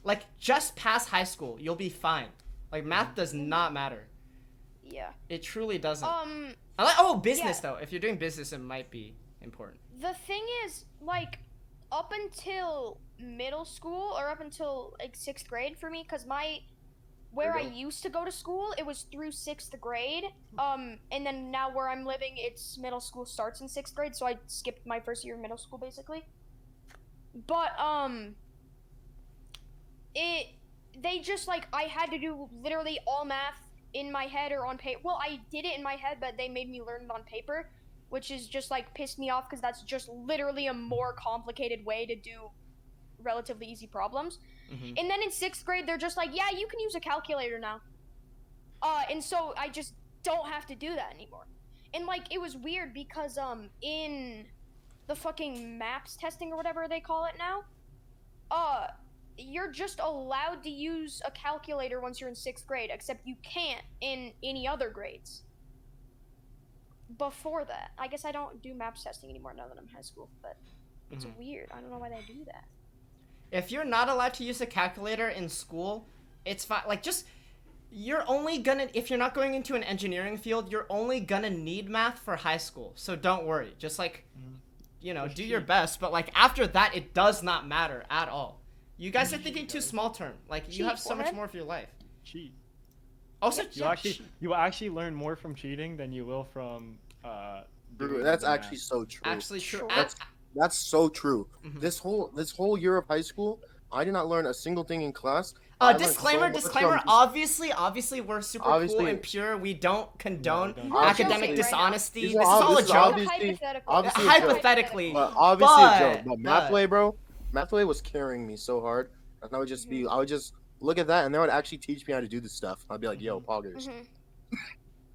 Like, just pass high school. You'll be fine. Like, math does not matter. Yeah. It truly doesn't. Business, yeah. though. If you're doing business, it might be important. The thing is, like, up until middle school or up until like 6th grade for me, because where I used to go to school, it was through 6th grade. And then now where I'm living, it's middle school starts in 6th grade, so I skipped my first year of middle school basically. But they just like I had to do literally all math in my head or on paper. Well, I did it in my head, but they made me learn it on paper, which is just like pissed me off because that's just literally a more complicated way to do relatively easy problems. And then in 6th grade, they're just like, yeah, you can use a calculator now. And so I just don't have to do that anymore. And like it was weird because in the fucking maps testing or whatever they call it now, you're just allowed to use a calculator once you're in 6th grade, except you can't in any other grades. Before that, I guess I don't do maps testing anymore now that I'm in high school, but it's weird. I don't know why they do that. If you're not allowed to use a calculator in school, it's fine. Like, just you're only gonna, if you're not going into an engineering field, you're only gonna need math for high school. So don't worry. Just like, you know, do your best. But like after that, it does not matter at all. You guys are thinking too small term. Like you have so much more of your life. Cheat. Also, You actually learn more from cheating than you will from Dude, that's actually so true. actually true. That's so true. Mhm. This whole year of high school, I did not learn a single thing in class. I learned Disclaimer, so much disclaimer. from Obviously, we're super cool Obviously- and pure. We don't condone don't. We're academic joking right now. dishonesty. These This are is all a this is joke. obviously- obviously a joke. Hypothetically. But obviously a joke. But But- math way, bro, math way was carrying me so hard. And I would just be, I would just look at that, and they would actually teach me how to do this stuff. I'd be like, yo, poggers. Mhm.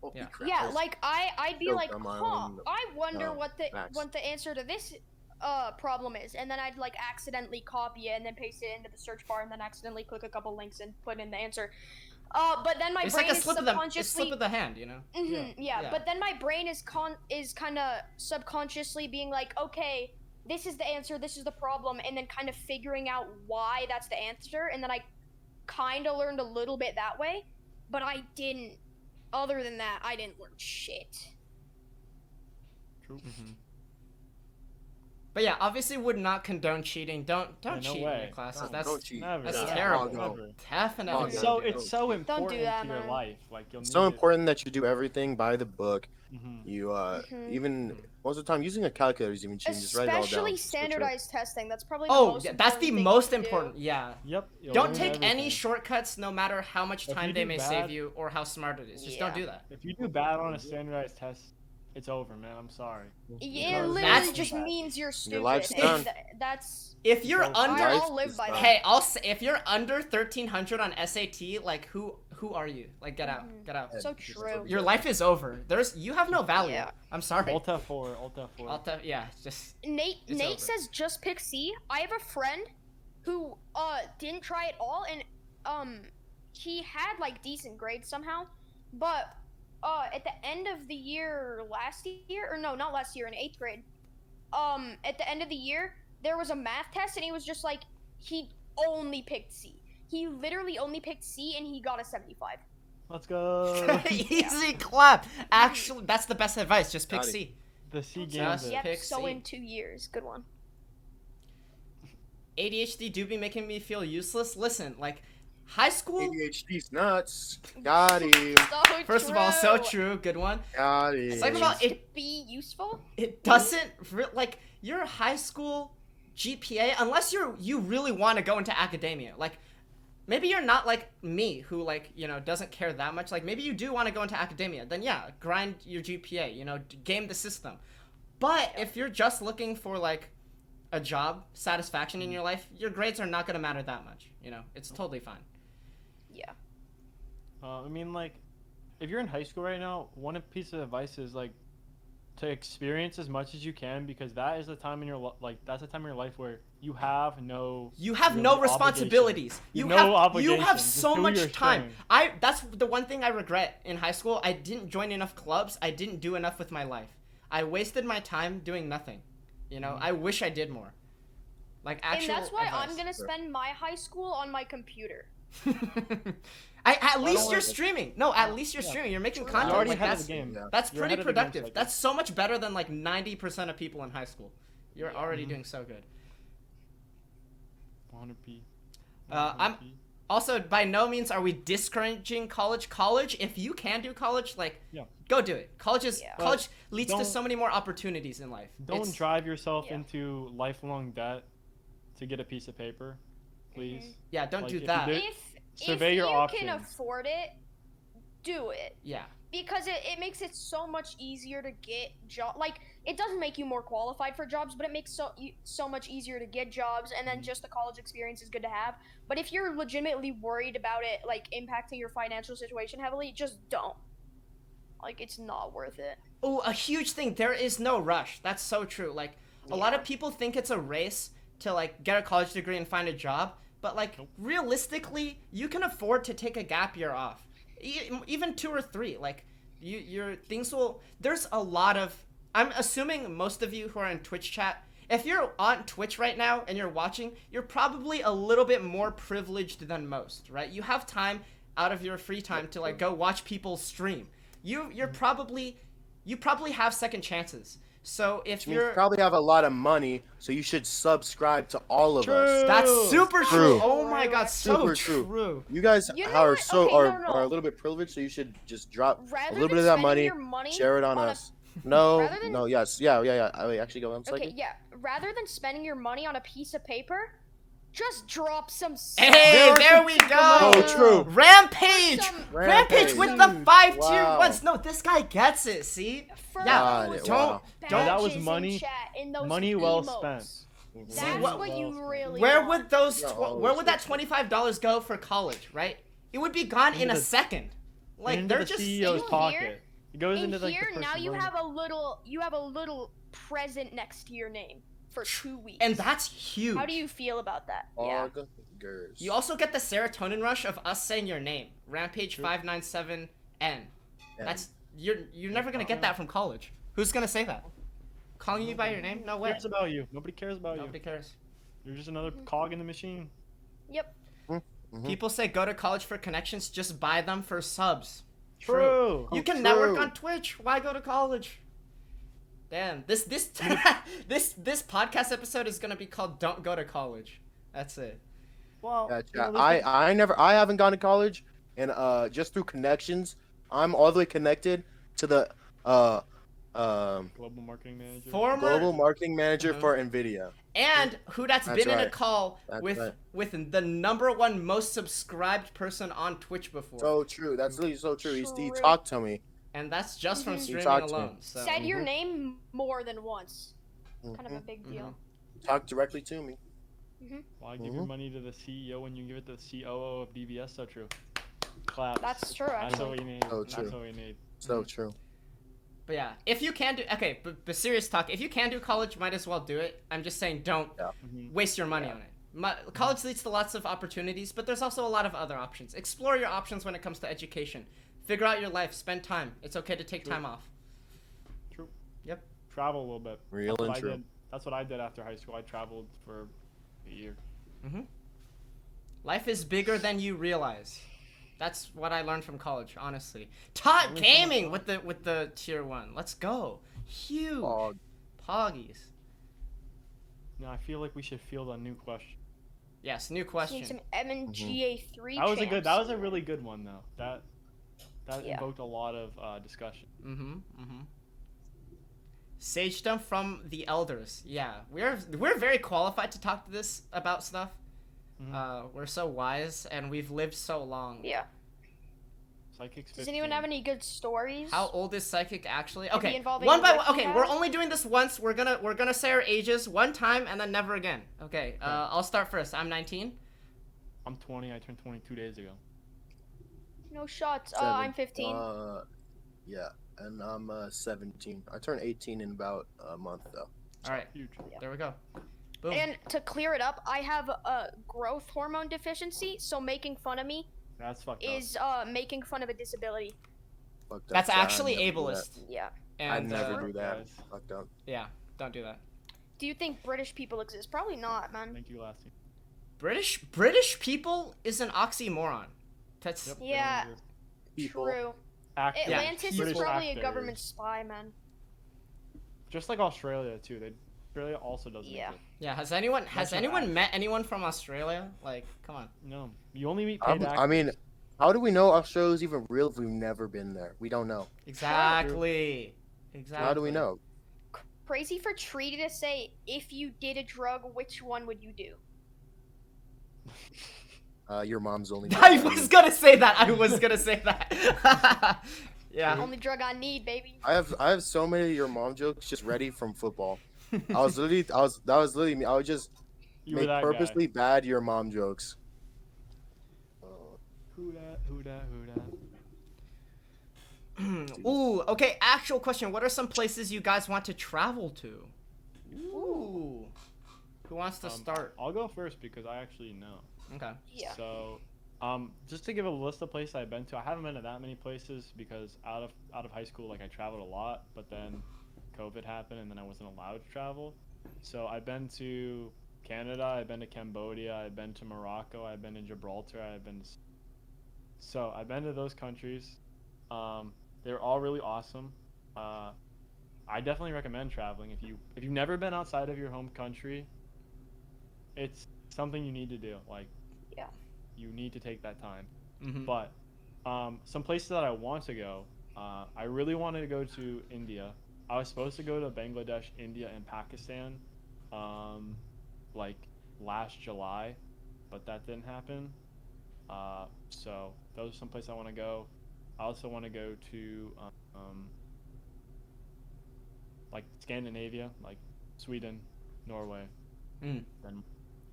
Holy Yeah. crap, Yeah, this- like I'd be Joke like, on my huh, own, I wonder what facts. the answer to this problem is, and then I'd like accidentally copy it and then paste it into the search bar and then accidentally click a couple links and put in the answer. But then my It's brain like a is slip of the subconsciously slip of the hand, you know. yeah, Yeah. but then my brain is kind of subconsciously being like, okay, this is the answer, this is the problem, and then kind of figuring out why that's the answer, and then I kind of learned a little bit that way, but I didn't. Other than that, I didn't learn shit. True. But yeah, obviously would not condone cheating. Don't no cheat in way. your classes. Don't That's cheat. Never. that's Yeah. terrible. Never. Definitely. It's It's so important do that, to your man. life. Like you'll It's need so it. important that you do everything by the book. Mhm. You even most of the time using a calculator is even cheating. Just write it all down. Especially Just switch it. standardized testing. That's probably the Oh, most yeah, that's the important thing most to do. important. Yeah. Yep. you'll Don't learn take any everything. shortcuts, no matter how much If time you they do may bad- save you or how smart it is. Just don't Yeah. do that. If you do bad on a standardized test, it's over, man. I'm sorry. Yeah, it Because literally that's- just means you're stupid. life's and done. That's If you're Because under, life I'll live is by done. that. hey, I'll say, if you're under 1300 on SAT, like who are you? Like get out, get out. so true. Your life is over. You have no value. Yeah. I'm sorry. Ulta 4. Yeah, just Nate It's Nate over. says just pick C. I have a friend who didn't try it all, and he had like decent grades somehow, but at the end of the year last year, or no, not last year, in 8th grade, at the end of the year there was a math test, and he was just like, he only picked C. He literally only picked C, and he got a 75. Let's go. easy clap. Actually, that's the best advice. Just pick Got it. C. The C Just gambit. Yep, pick so C. in 2 years. Good one. ADHD do be making me feel useless. Listen, like high school. ADHD's nuts. Got him. So First of all, so true. Good one. Got him. It's like about it. Be useful? It doesn't like your high school GPA, unless you really want to go into academia. Like maybe you're not like me, who like doesn't care that much. Like maybe you do want to go into academia. Then yeah, grind your GPA. Game the system. But if you're just looking for like a job satisfaction in your life, your grades are not gonna matter that much. It's totally fine. Yeah. I mean, like, if you're in high school right now, one piece of advice is like to experience as much as you can, because that is the time in your that's the time in your life where you have no really responsibilities. You No have obligations. Just so do your much time. thing. That's the one thing I regret in high school. I didn't join enough clubs. I didn't do enough with my life. I wasted my time doing nothing. I wish I did more. Like actual And that's why advice. I'm gonna spend my high school on my computer. At least you're streaming. No, at least you're streaming. You're making You're content. You're already Like, ahead of that's the game. Yeah. that's You're pretty ahead of the game productive. cycle. That's so much better than like 90% of people in high school. You're already doing so good. 100p. I'm also by no means are we discouraging college. College, if you can do college, like go do it. College leads to don't- so many more opportunities in life. Don't It's- drive yourself Yeah. into lifelong debt to get a piece of paper, please. Yeah, don't Like, do if you that. do- Survey if your you options. can afford it, do it. Yeah. Because it makes it so much easier to get job. Like, it doesn't make you more qualified for jobs, but it makes so much easier to get jobs, and then just the college experience is good to have. But if you're legitimately worried about it like impacting your financial situation heavily, just don't. Like, it's not worth it. Oh, a huge thing. There is no rush. That's so true. Like a lot of people think it's a race to like get a college degree and find a job, but like realistically, you can afford to take a gap year off. Even 2 or 3. Like your things will. There's a lot of. I'm assuming most of you who are in Twitch chat, if you're on Twitch right now and you're watching, you're probably a little bit more privileged than most, right? You have time out of your free time to like go watch people stream. You probably have second chances. So if You you're probably have a lot of money, so you should subscribe to all of us. that's super true. True. Oh my god, so Super true. true. You guys You know are what? so Okay, are, no. are a little bit privileged, so you should just drop Rather a little than bit of that spending money, your money share it on on a- us. No, rather than- no, yes, yeah. Wait, actually, go on. Okay, yeah. Rather than spending your money on a piece of paper, just drop some. Hey, there we go. Oh, true. Rampage. Some- Rampage with the 5-tier ones. No, this guy gets it. See? For Yeah, those wow. don't- that was badges in money- chat, in those money well emotes. spent. That's See, what you really Where want. would those? No, Where would that it's- $25 go for college? Right? It would be gone in a second. Like into they're the just. CEO's in pocket. here- It goes In into like here the now person you running have a little present next to your name for 2 weeks. And that's huge. How do you feel about that? Yeah. Augers. You also get the serotonin rush of us saying your name. Rampage 597N. That's you're never gonna get that from college. Who's gonna say that? Calling you by your name? No Who way. cares about you? Nobody cares about Nobody you. cares. You're just another cog in the machine. Yep. People say go to college for connections, just buy them for subs. True. You can True. network on Twitch. Why go to college? Damn, this this podcast episode is gonna be called "Don't Go to College." That's it. Well, Yeah, you know, I haven't gone to college, and just through connections, I'm all the way connected to the global marketing manager. Former global marketing manager Mhm. for Nvidia. and who that's That's been in a right. call That's with right. with the #1 most subscribed person on Twitch before, So true. That's literally so true. He True. talked to me. and that's just from Mhm. streaming talked to me. alone. So Said your name more than once. Kind of a Mhm. big deal. Talked directly to me. Why give your money to the CEO when you give it to the COO of DBS? So true. Clap. That's true, That's actually. what we need. So That's true. what we need. So true. But yeah, if you can do but serious talk, if you can do college, might as well do it. I'm just saying, don't waste your money on it. College leads to lots of opportunities, but there's also a lot of other options. Explore your options when it comes to education. Figure out your life. Spend time. It's okay to take time off. True. Yep. Travel a little bit. Real That's what and I true. did. That's what I did after high school. I traveled for a year. Life is bigger than you realize. That's what I learned from college, honestly. Taught gaming with the tier 1. Let's go. Huge. Pog. Poggies. Now I feel like we should field a new question. Yes, new Need question. some MNGA3 That was a good. champs. That was a really good one though. That Yeah. invoked a lot of discussion. Sagedom from the elders. Yeah, we're very qualified to talk to this about stuff. We're so wise and we've lived so long. Yeah. Psychics. Does anyone 15. have any good stories? How old is Psychic actually? Maybe Okay, involving one by what one. he Okay, has? we're only doing this once. We're gonna say our ages one time and then never again. Okay, I'll start first. I'm 19. I'm 20. I turned 22 days ago. No shots. Seven. I'm 15. Yeah, and I'm 17. I turn 18 in about a month though. All right, Huge. there we go. Boom. And to clear it up, I have a growth hormone deficiency, so making fun of me That's fucked is making fun of a disability. Fucked up. That's Yeah, I actually never do ableist. Yeah. that. I And never do that. guys. Fucked up. yeah, don't do that. Do you think British people exist? Probably not, up. man. Thank you, Lassie. British people is an oxymoron. That's Yep, Yeah. they're People. True. actors, Atlantis is British probably actors. a government spy, man. Just like Australia too. Australia also doesn't Yeah. exist. yeah. Has anyone National met anyone from Australia? Like, come on. No, you only meet paid actors. I mean, how do we know Australia's even real if we've never been there? We don't know. Exactly. How do we know? Crazy for Treaty to say, if you did a drug, which one would you do? Your mom's only. I was gonna say that. Yeah. Only drug I need, baby. I have so many of your mom jokes just ready from football. That was literally me. I would just You were make that purposely bad your mom jokes. guy. Who that? Ooh, okay, actual question. What are some places you guys want to travel to? Ooh. Who wants to start? I'll go first because I actually know. Okay. Yeah. So, just to give a list of places I've been to, I haven't been to that many places because out of high school, like I traveled a lot, but then COVID happened and then I wasn't allowed to travel. So I've been to Canada, I've been to Cambodia, I've been to Morocco, I've been to Gibraltar, I've been to So I've been to those countries. They're all really awesome. I definitely recommend traveling. If you've never been outside of your home country, it's something you need to do. Like, Yeah. you need to take that time. Mhm. But some places that I want to go, I really wanted to go to India. I was supposed to go to Bangladesh, India, and Pakistan, like last July, but that didn't happen. So those are some places I want to go. I also want to go to like Scandinavia, like Sweden, Norway, Mm. and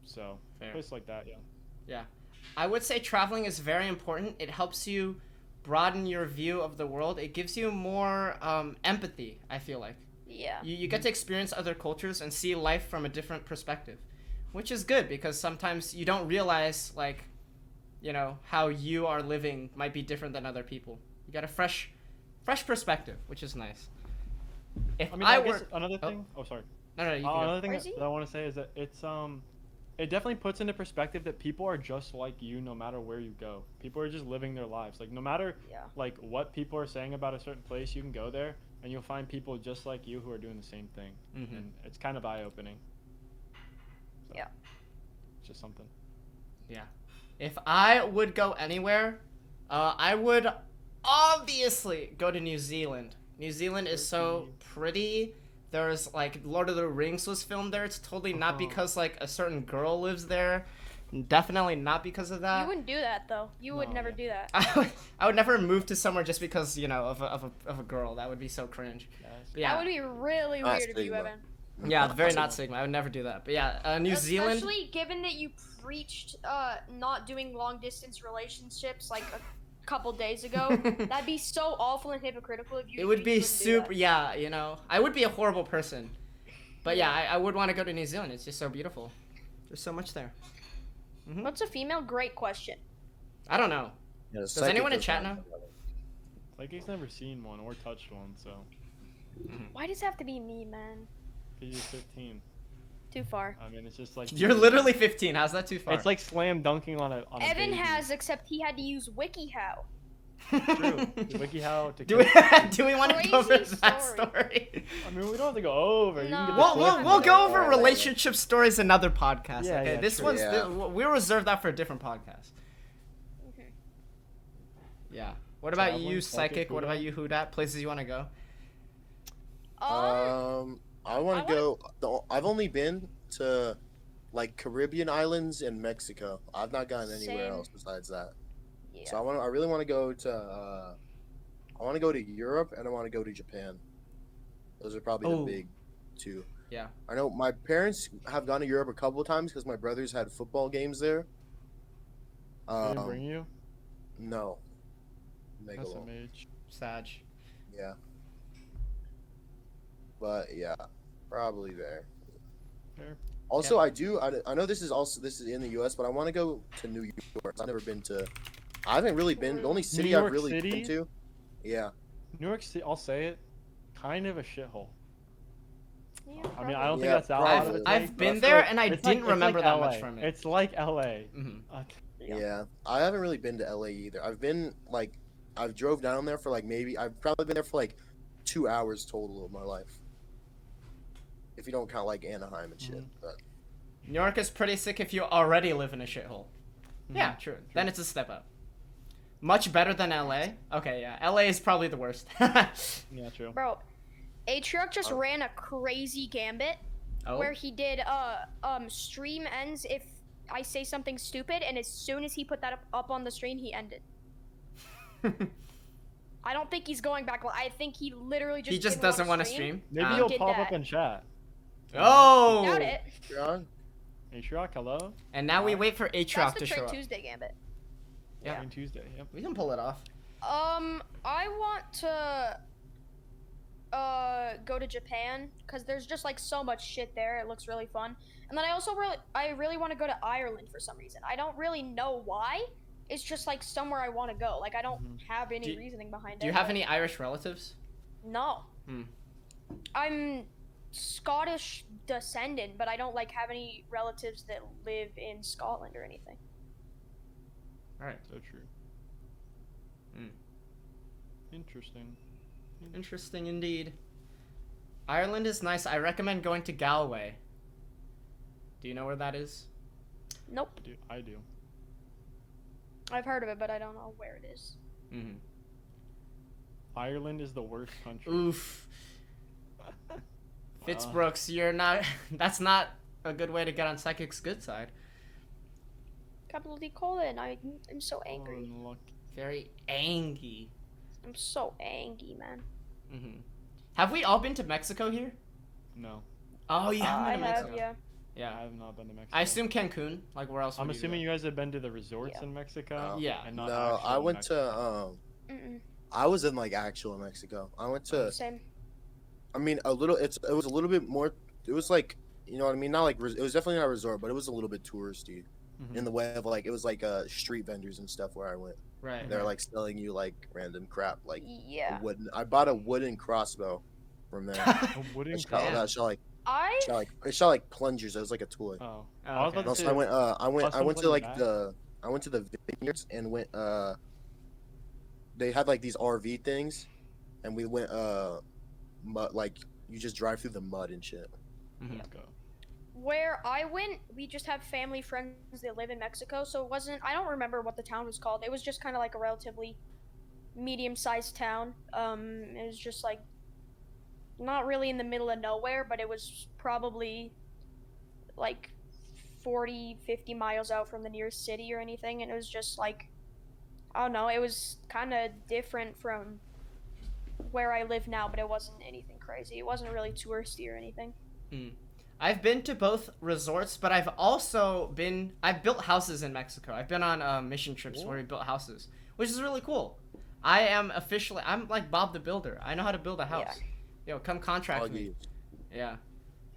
so Fair. places like that. Yeah. Yeah. I would say traveling is very important. It helps you broaden your view of the world. It gives you more empathy, I feel like. Yeah. You get to experience other cultures and see life from a different perspective, which is good because sometimes you don't realize, like, you know, how you are living might be different than other people. You got a fresh perspective, which is nice. If I mean, I I were... guess another thing. Oh, sorry. No, you can go. Another thing Crazy? that I want to say is that it definitely puts into perspective that people are just like you no matter where you go. People are just living their lives. Like, no matter Yeah. like what people are saying about a certain place, you can go there and you'll find people just like you who are doing the same thing. Mhm. And it's kind of eye-opening. So, Yeah. it's just something. Yeah. If I would go anywhere, I would obviously go to New Zealand. New Zealand is so pretty. There's, like, Lord of the Rings was filmed there. It's totally not because, like, a certain girl lives there. Definitely not because of that. You wouldn't do that though. You would No, never yeah. do that. I would never move to somewhere just because, you know, of a girl. That would be so cringe. Yes. But yeah, That would be really Not weird of you, stigma. Evan. yeah, very not Sigma. I would never do that. But yeah, New Zealand. Especially given that you preached not doing long distance relationships like a couple days ago. That'd be so awful and hypocritical if you. It would you be wouldn't do super. that. Yeah, you know, I would be a horrible person. But yeah, I would want to go to New Zealand. It's just so beautiful. There's so much there. What's a female? Great question. I don't know. Yeah, Does anyone in chat know? Psychic's never seen one or touched one, so Why does it have to be me, man? he's just 15. Too far. I mean, it's just like You're literally 15. How's that too far? It's like slam dunking on a Evan baby. has, except he had to use WikiHow. True. WikiHow to do we want to go over Crazy that story. story? I mean, we don't have to go over. You can get the No. cliff We'll notes. go over Alright. relationship stories another podcast. Yeah, Okay, yeah, this true. one's Yeah. we'll reserve that for a different podcast. Yeah. What about Traveling, you, Psychic, Psychic? What Huda? about you, Huda? Places you want to go? I want to go. I've only been to like Caribbean islands and Mexico. I've not gone anywhere Same. else besides that. Yeah. So I really want to go to. I want to go to Europe and I want to go to Japan. Those are probably Oh. the big two. Yeah. I know my parents have gone to Europe a couple of times because my brothers had football games there. They didn't bring you? No. That's Megalo. a mage. Sag. Yeah. But yeah, probably there. Fair. Also, I know this is in the U.S., but I want to go to New York. I've never been to. I haven't really been. The only city I've York really City? been to. Yeah. New York City, I'll say it, kind of a shithole. Yeah, I mean, I don't think Yeah, that's that loud of a probably. take, I've but I been feel there like and I it's didn't like remember that LA. much from it. It's like LA. Mhm. Yeah. I haven't really been to L.A. either. I've drove down there for I've probably been there for 2 hours total of my life. If you don't count Anaheim and shit. Mhm. But New York is pretty sick if you already live in a shithole. Yeah, true. Then it's a step up. Much better than LA. Okay, yeah. LA is probably the worst. Yeah, true. Bro, Atriarch just ran a crazy gambit Oh. where he did stream ends if I say something stupid, and as soon as he put that up on the screen, he ended. I don't think he's going back. I think he literally just He just didn't doesn't want want to stream. Maybe Ah. he'll Did pop that. up in chat. Oh. Doubt it. yeah. Hey, Shrock, hello? And now we wait for Atrox That's to the show Trade up. Tuesday gambit. Yeah. Green Tuesday, yep. We can pull it off. I want to go to Japan because there's just so much shit there. It looks really fun. And then I really want to go to Ireland for some reason. I don't really know why. It's just somewhere I want to go. I don't have any reasoning behind it. Do you have but- any Irish relatives? No. Hmm. I'm Scottish descendant, but I don't have any relatives that live in Scotland or anything. All right. So true. Interesting. Interesting indeed. Ireland is nice. I recommend going to Galway. Do you know where that is? Nope. I do. I've heard of it, but I don't know where it is. Mm-hmm. Ireland is the worst country. Oof. Fitzbrooks, you're not. That's not a good way to get on Psychic's good side. Capital D colon. I'm so angry. Unlucky. Very angry. I'm so angry, man. Mm-hmm. Have we all been to Mexico here? No. Oh, you haven't I been to have, Mexico. yeah. Yeah. I have not been to Mexico. I assume Cancun. Like, where else? I'm would assuming you you guys have been to the resorts Yeah. in Mexico. Yeah. And not No, actual I went Mexico. to Mm-mm. I was in like actual Mexico. I went to. Same. I mean, a little. It was a little bit more. It was like, you know what I mean. Not like it was definitely not a resort, but it was a little bit touristy Mhm. in the way of like it was like street vendors and stuff where I went. Right. They're like selling you like random crap like Yeah. wooden. I bought a wooden crossbow from there. A wooden It shot, cross. that shot like I it shot like plungers. It was like a toy. Oh. Oh, I was okay. about to Also, say, I went custom to putting like back? I went to the vineyards and went they had like these RV things, and we went mud, like you just drive through the mud and shit. Mhm. Let's go. where I went, we just have family friends that live in Mexico, so it wasn't. I don't remember what the town was called. It was just kind of like a relatively medium-sized town. It was just like not really in the middle of nowhere, but it was probably like 40, 50 miles out from the nearest city or anything, and it was just like, I don't know, it was kind of different from where I live now, but it wasn't anything crazy. It wasn't really touristy or anything. I've been to both resorts, but I've built houses in Mexico. I've been on mission trips where we built houses, which is really cool. I'm like Bob the Builder. I know how to build a house. Yeah. Yo, come contract All me. you. Yeah.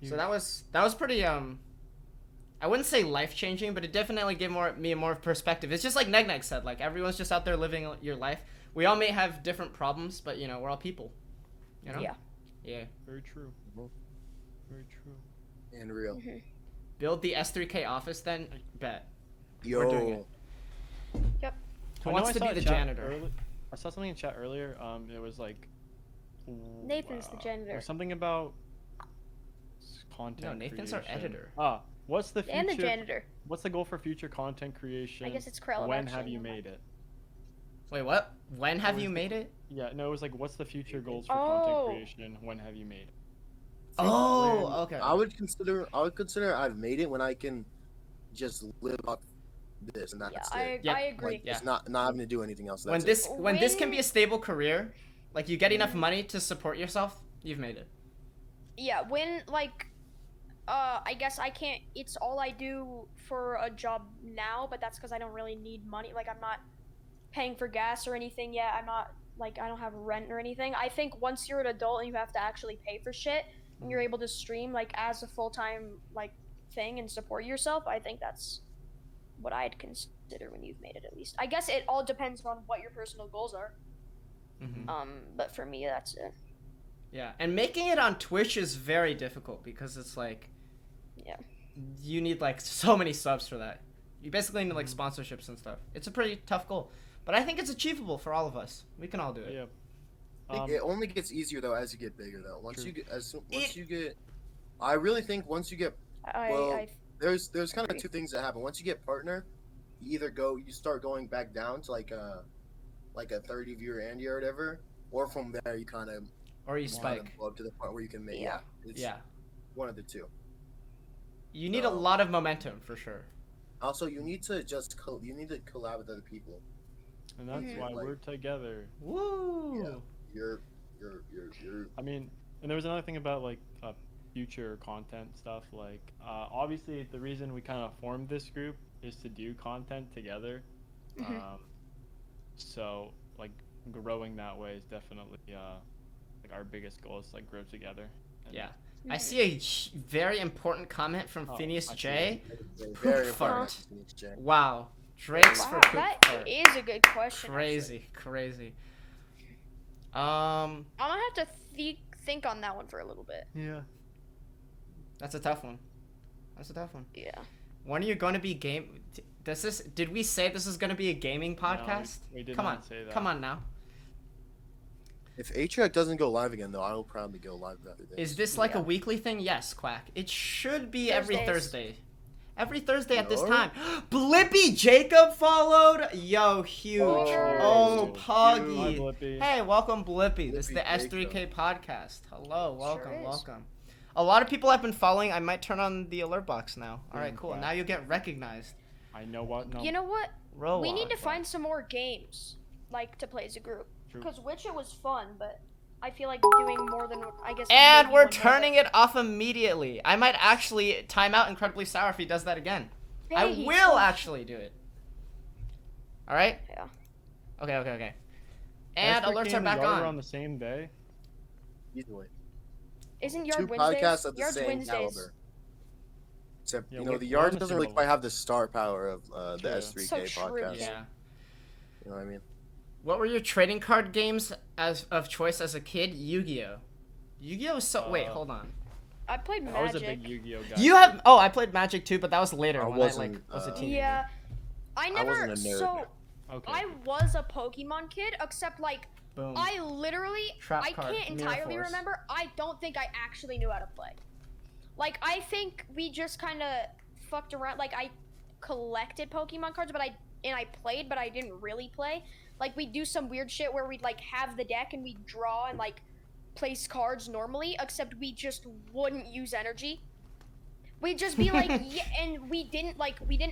So that was pretty I wouldn't say life-changing, but it definitely gave me more perspective. It's just like Neg said, like everyone's just out there living your life. We all may have different problems, but you know, we're all people. You know? Yeah. Yeah. Very true. Mhm. Very true. And real. Build the S3K office then? Bet. Yo. We're doing it. Yep. Who I know wants I to saw be a the chat janitor? I saw something in chat earlier. It was like Nathan's the janitor. Or something about content. No, Nathan's our creation. editor. What's the future? And the janitor. What's the goal for future content creation? I guess it's Krell. When actually, have you never made mind. it? Wait, what? When have was you the- made it? Yeah, no, it was like, what's the future goals for Oh. content creation? When have you made it? Oh, okay. I would consider I've made it when I can just live off this and that's Yeah, it. Yeah, I agree. Like, just not having to do anything else. When That's this can be a stable career, like you get enough money to support yourself, you've made it. Yeah, when like I guess I can't, it's all I do for a job now, but that's because I don't really need money. Like I'm not paying for gas or anything yet. I'm not like, I don't have rent or anything. I think once you're an adult and you have to actually pay for shit and you're able to stream like as a full-time like thing and support yourself, I think that's what I'd consider when you've made it, at least. I guess it all depends on what your personal goals are. But for me, that's it. Yeah, and making it on Twitch is very difficult because it's like, Yeah. you need like so many subs for that. You basically need like sponsorships and stuff. It's a pretty tough goal, but I think it's achievable for all of us. We can all do it. Yeah. it only gets easier though as you get bigger though. Once True. you get you get, I really think once you get I there's kind of two things that happen. Once you get partner, you start going back down to like a 30 viewer Andy or whatever, or from there you kind of Or you spike. go up to the point where you can make Yeah. it's Yeah. one of the two. You need a lot of momentum for sure. Also, you need to collab with other people. And that's why Like- we're together. Woo! Yeah. You're I mean, and there was another thing about like future content stuff. Like, obviously, the reason we kind of formed this group is to do content together. So, like, growing that way is definitely like our biggest goal is to, like, grow together. And Yeah. I see a very important comment from Oh, Phineas I see J. very Poop fart. important. Jay. Wow. Drake's wow, for poop that fart. is a good question. Crazy, crazy. I'm gonna have to think on that one for a little bit. Yeah. That's a tough one. Yeah. When are you going to be did we say this is going to be a gaming podcast? we did Come not on. say that. Come on now. If Atriarch doesn't go live again, though, I will probably go live after this. Is this like a Yeah. weekly thing? Yes, Quack. It should be every Thursdays. Thursday. Every Thursday at this No? time. Blippy Jacob followed. Yo, huge. Oh, huge. Hi, Poggy. Blippy. Hey, welcome Blippy. This is the Blippy S3K Podcast. Hello, welcome, is. welcome. A lot of people have been following. I might turn on the alert box now. All right, cool. Quack. Now you get recognized. I know what. No. You know what? Roll We need on. to find some more games, like, to play as a group. True. Because Witcher was fun, but I feel like doing more than, I guess... And maybe we're one more turning than- it off immediately. I might actually time out Incredibly Sour if he does that again. I Hey, will so- actually do it. All right? Yeah. Okay. And S3K alerts are and back Yard on. are on the same day. Easily. Isn't 2 Yard Wednesdays? podcasts of the Yard's same Wednesdays. caliber. Except, Yeah, you know, we're the on Yard the doesn't same really level. quite have the star power of the True. S3K So true. podcast. Yeah. You know what I mean? What were your trading card games of choice as a kid? Yu-Gi-Oh. Yu-Gi-Oh is so. Wait, hold on. I played Magic. I was a big Yu-Gi-Oh guy. You have. Oh, I played Magic too, but that was later I when wasn't, I was a uh, teenager. Yeah. I never... wasn't a nerd. So, Okay. I was a Pokemon kid, except, like, Boom. I literally... Trap I card, can't Mirror entirely Force. remember. I don't think I actually knew how to play. Like, I think we just kind of fucked around. Like, I collected Pokemon cards, but I played, but I didn't really play. Like, we'd do some weird shit where we'd, like, have the deck and we'd draw and, like, place cards normally, except we just wouldn't use energy. We'd just be like, yeah, and we didn't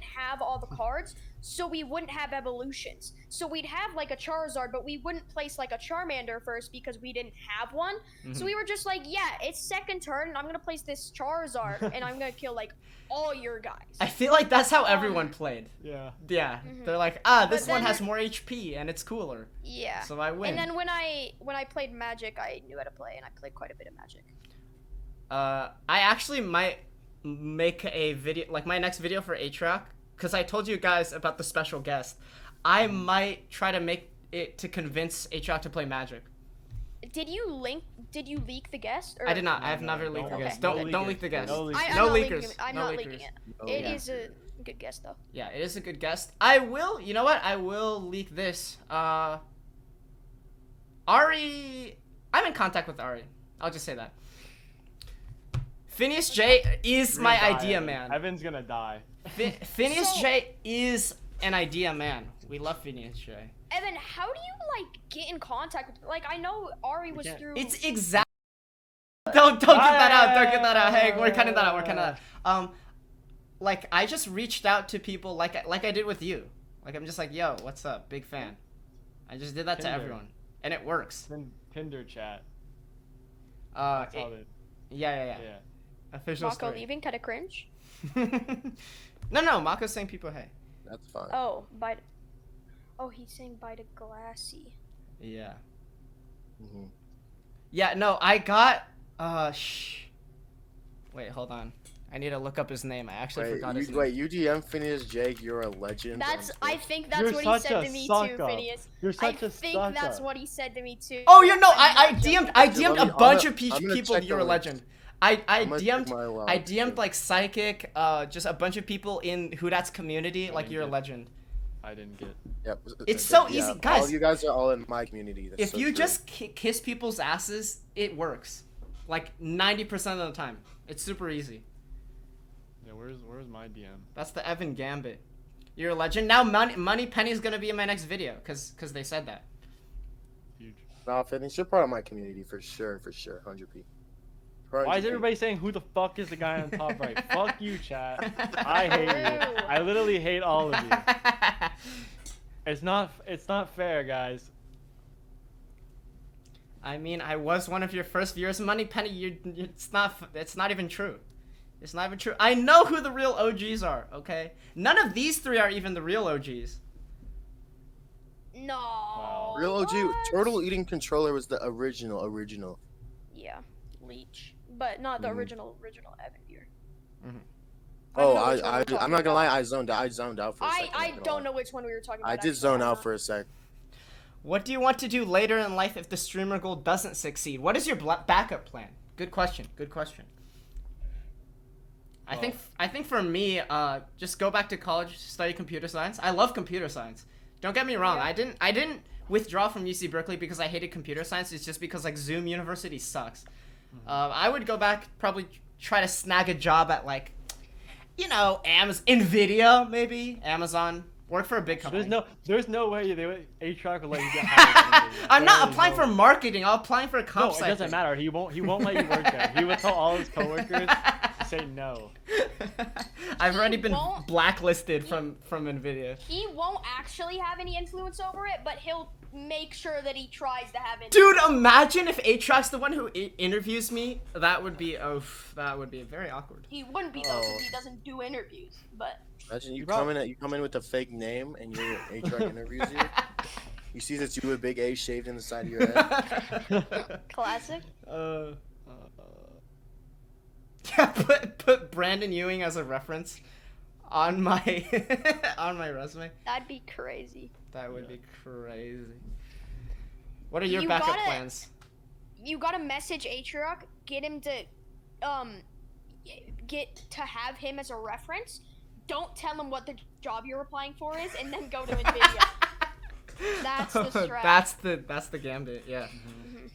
have all the cards, so we wouldn't have evolutions. So we'd have, like, a Charizard, but we wouldn't place, like, a Charmander first because we didn't have one. So we were just like, yeah, it's second turn, and I'm gonna place this Charizard, and I'm gonna kill, like, all your guys. I feel like that's how everyone played. Yeah. Yeah. Mhm. They're like, this But one then has more HP and it's cooler, Yeah. so I win. And then when I played Magic, I knew how to play, and I played quite a bit of Magic. I actually might make a video, like my next video for Atrac, because I told you guys about the special guest. I might try to make it to convince Atrac to play Magic. Did you leak the guest? Or? I did not. No, I have no, never leaked the okay. guest. No Don't leakers. leak the guest. No leakers. I'm No not leakers. leaking it. I'm No not leakers. leaking it. Oh, It yeah. is a good guest, though. Yeah, it is a good guest. I will. You know what? I will leak this. Ari. I'm in contact with Ari. I'll just say that. Phineas J is You're my gonna die, idea Evan. man. Evan's gonna die. Phineas So- J is an idea man. We love Phineas J. Evan, how do you like get in contact with? Like, I know Ari was can't- through. It's exact. Don't get that out. Don't get that out. Hey, we're cutting that out. We're cutting that out. Like I just reached out to people like I did with you. Like I'm just like, yo, what's up? Big fan. I just did that to Tinder. everyone, and it works. Tinder chat. It- That's how they. yeah. Yeah. Official Mako story. leaving, kind of cringe. No, Mako's saying people hey. That's fine. Oh, bye. Oh, he's saying bye to Glassy. Yeah. Mhm. Yeah, no, I got Wait, hold on. I need to look up his name. I actually forgot his name. Wait, UDM Phineas Jake, you're a legend. That's. on I Twitch. think that's You're what he such said a to me sucker. too, Phineas. You're I such a think sucker. that's what he said to me too. Oh, you know, I'm I not DM'd joking. I DM'd Let a me- bunch I'm of gonna people. check You're a the list. legend. I I'm gonna check DM'd my allowance, I DM'd too. like Psychic, just a bunch of people in Who That's community. Like you're a did. legend. I didn't get. Yep. It's so Yeah, easy, guys. All you guys are all in my community. That's If so you true. just kiss people's asses, it works. Like 90% of the time. It's super easy. Yeah, where's my DM? That's the Evan Gambit. You're a legend. Now Money Penny's gonna be in my next video, cause they said that. Huge. Nah, Phineas, you're part of my community for sure, 100p. Why is 100p. everybody saying who the fuck is the guy on top right? Fuck you, chat. I hate you. I literally hate all of you. It's not fair, guys. I mean, I was one of your first viewers. Money Penny, it's not even true. It's not even true. I know who the real OGs are, okay? None of these three are even the real OGs. No. Wow. Real OG what? Turtle Eating Controller was the original. Yeah, Leech, but not the Mhm. original Evan here. Oh, don't know which one we're I'm talking not gonna lie, about. I zoned out for a second. I not gonna don't lie. know which one we were talking about. I did actually. zone I'm out not- for a sec. What do you want to do later in life if the streamer goal doesn't succeed? What is your backup plan? Good question. I think for me, just go back to college, study computer science. I love computer science. Don't get me wrong. Yeah. I didn't withdraw from UC Berkeley because I hated computer science is just because like Zoom University sucks. I would go back, probably try to snag a job at like, you know, Nvidia, maybe Amazon. Work for a big company. There's no way HROC will let you get hired. I'm not applying for marketing. I'm applying for a comp sci No, it doesn't matter. He won't let you work there. He will tell all his coworkers to say no. I've already been blacklisted from Nvidia. He won't actually have any influence over it, but he'll make sure that he tries to have it. Dude, imagine if HROC's the one who interviews me. That would be very awkward. He wouldn't be though, because he doesn't do interviews. But Imagine you come in with a fake name and your HR interviews you. You see that you with big A shaved in the side of your head. classic. Yeah, put Brandon Ewing as a reference on my resume. That'd be crazy. That would be crazy. What are your backup plans? You gotta message Atriarch, get him to have him as a reference. Don't tell him what the job you're applying for is, and then go to Nvidia. That's the strat. That's the gambit. Yeah. Mm-hmm.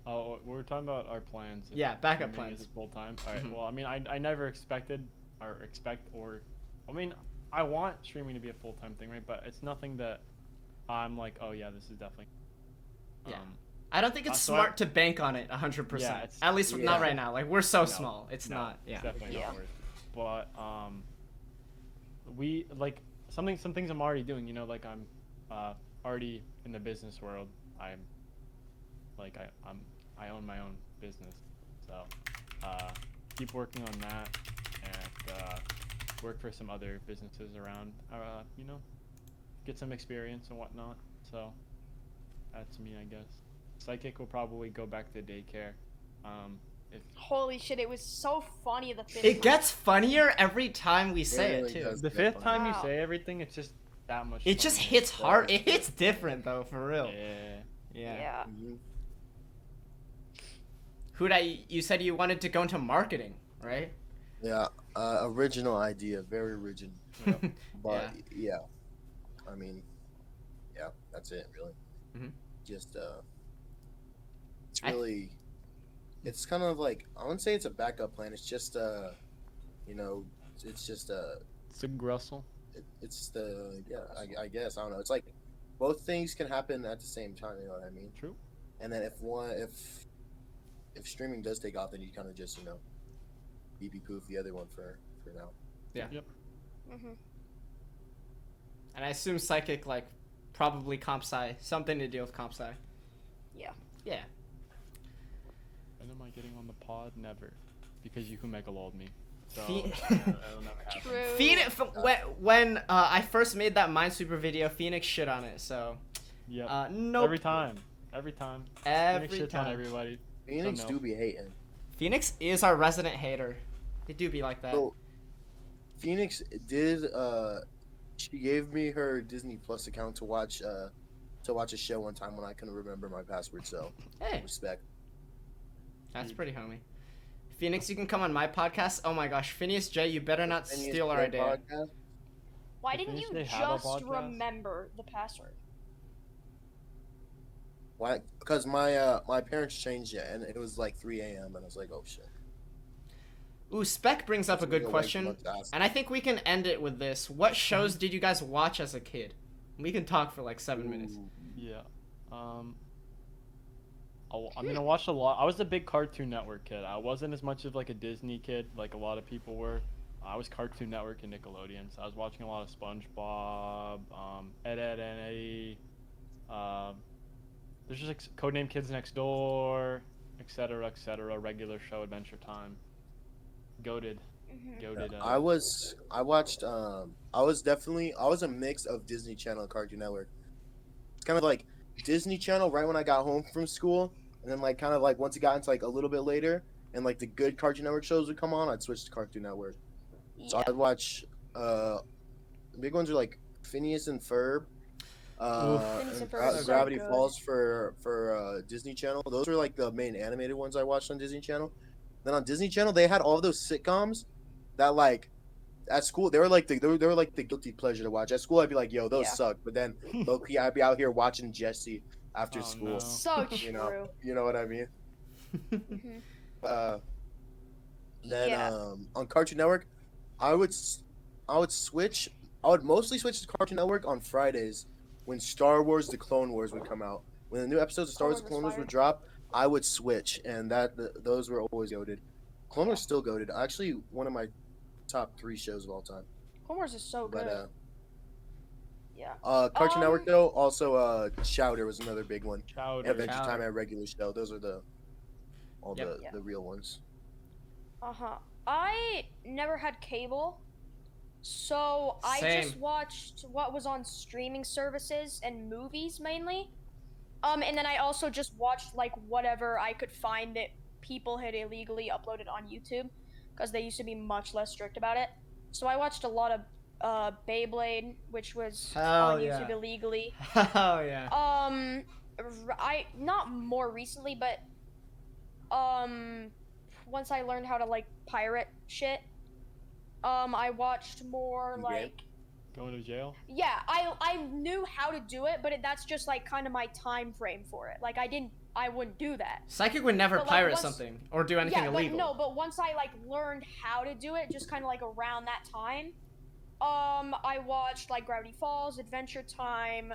Oh, we're talking about our plans. Yeah, backup plans. Full time. All right. Well, I mean, I never expected I mean, I want streaming to be a full time thing, right? But it's nothing that I'm like, oh yeah, this is definitely. Yeah. I don't think it's smart to bank on it 100%. Yeah, At least not right now. Like we're so small. It's not. Yeah. It's definitely not worth it. But we like some things I'm already doing. You know, like I'm already in the business world. I own my own business, so keep working on that and work for some other businesses around. You know, get some experience and whatnot. So that's me, I guess. Psychic will probably go back to daycare. Holy shit, it was so funny the fifth It gets funnier every time we say it too. The fifth time you say everything, it's just that much. It just hits hard. It hits different though, for real. Yeah. Mm-hmm. You said you wanted to go into marketing, right? Yeah, original idea, very original. But yeah, I mean, yeah, that's it really. Just it's really, it's kind of like, I wouldn't say it's a backup plan. It's just you know, it's just it's a Grussel. It's I guess I don't know. It's like both things can happen at the same time. You know what I mean? True. And then if streaming does take off, then you kind of just, you know, BB poof the other one for now. Yeah. Yep. And I assume Psychic, like, probably comp sci, something to do with comp sci. Yeah. When am I getting on the pod? Never, because you can megalod me. So Phoenix, when I first made that Minesweeper video, Phoenix shit on it. So yeah, nope. Every time. Phoenix shits on everybody. Phoenix do be hating. Phoenix is our resident hater. They do be like that. So, Phoenix did. She gave me her Disney Plus account to watch a show one time when I couldn't remember my password. So, hey, respect. That's pretty homie. Phoenix, you can come on my podcast. Oh my gosh, Phineas J, you better not steal our idea. Podcast? Why didn't you just remember the password? Why? Because my parents changed it, and it was like 3 a.m. and I was like, oh shit. Ooh, Spec brings up a good question, and I think we can end it with this. What shows did you guys watch as a kid? We can talk for like 7 minutes. Yeah. I mean, I watched a lot. I was a big Cartoon Network kid. I wasn't as much of like a Disney kid like a lot of people were. I was Cartoon Network and Nickelodeon, so I was watching a lot of SpongeBob, Ed, Edd n Eddy. There's just like Codename Kids Next Door, etc., Regular Show, Adventure Time. Goated. I was a mix of Disney Channel and Cartoon Network. It's kind of like Disney Channel right when I got home from school, and then like kind of like once it got into like a little bit later, and like the good Cartoon Network shows would come on, I'd switch to Cartoon Network. Yeah. So I'd watch big ones are like Phineas and Ferb, Gravity Falls for Disney Channel. Those were like the main animated ones I watched on Disney Channel. Then on Disney Channel they had all those sitcoms that like at school they were like the guilty pleasure to watch. At school I'd be like, yo, those Yeah. suck. But then low key I'd be out here watching Jesse after Oh, school. no. So true. You know what I mean? Mhm. Then Yeah. on Cartoon Network, I would mostly switch to Cartoon Network on Fridays when Star Wars: The Clone Wars would come out. When the new episodes of Star Wars: The Clone Wars would drop, I would switch, and those were always goated. Clone Wars still goated. Actually, one of my top 3 shows of all time. Clone Wars is so good. But Yeah. Cartoon Network though, also Chowder was another big one. Chowder. Adventure Chowder. Time at regular show. Those are the Yeah. real ones. I never had cable, so I Same. just watched what was on streaming services and movies mainly. And then I also just watched like whatever I could find that people had illegally uploaded on YouTube, because they used to be much less strict about it. So I watched a lot of Beyblade, which was Hell on yeah. YouTube illegally. Oh yeah. I not more recently, but once I learned how to like pirate shit, I watched more In-game? like Going to jail? yeah, I knew how to do it, but that's just like kind of my time frame for it. Like I wouldn't do that. Psychic would never But, like, pirate once- something or do anything yeah, illegal. but once I like learned how to do it, just kind of like around that time, I watched like Gravity Falls, Adventure Time,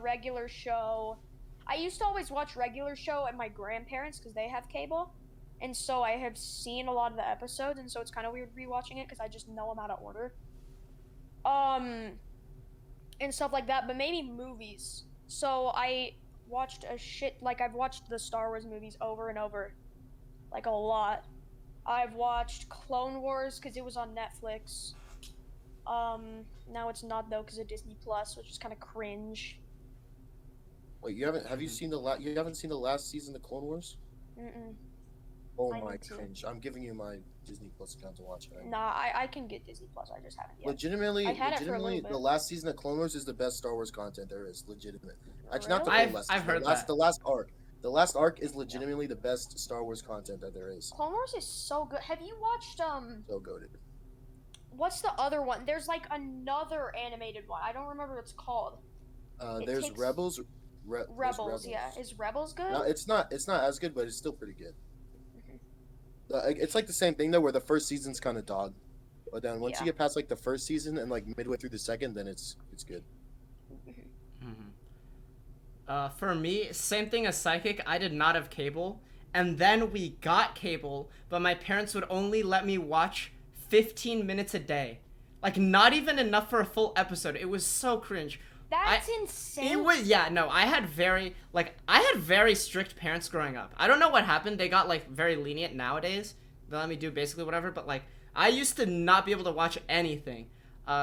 Regular Show. I used to always watch Regular Show at my grandparents because they have cable, and so I have seen a lot of the episodes, and so it's kind of weird rewatching it because I just know them out of order. And stuff like that, but maybe movies. So I watched I've watched the Star Wars movies over and over, like a lot. I've watched Clone Wars because it was on Netflix. Now it's not though because of Disney Plus, which is kind of cringe. Wait, you haven't seen the last season of Clone Wars? Mm-mm. Oh I my need to. cringe! I'm giving you my Disney Plus account to watch it. Right? Nah, I can get Disney Plus. I just haven't yet. Legitimately, I had it for a little bit. the last season of Clone Wars is the best Star Wars content there is. Legitimate. Actually, not the Really? whole last. I've heard that. The last arc. The last arc is legitimately the best Star Wars content that there is. Clone Wars is so good. Have you watched So goated. what's the other one? There's like another animated one. I don't remember what it's called. It There's takes- Rebels. Rebels, yeah. Is Rebels good? No, it's not. It's not as good, but it's still pretty good. It's like the same thing though, where the first season's kind of dog, but then once Yeah. you get past like the first season and like midway through the second, then it's good. For me, same thing as Psychic. I did not have cable, and then we got cable, but my parents would only let me watch 15 minutes a day. Like, not even enough for a full episode. It was so cringe. That's insane. It was, yeah, no, I had very strict parents growing up. I don't know what happened. They got, like, very lenient nowadays. They let me do basically whatever, but, like, I used to not be able to watch anything.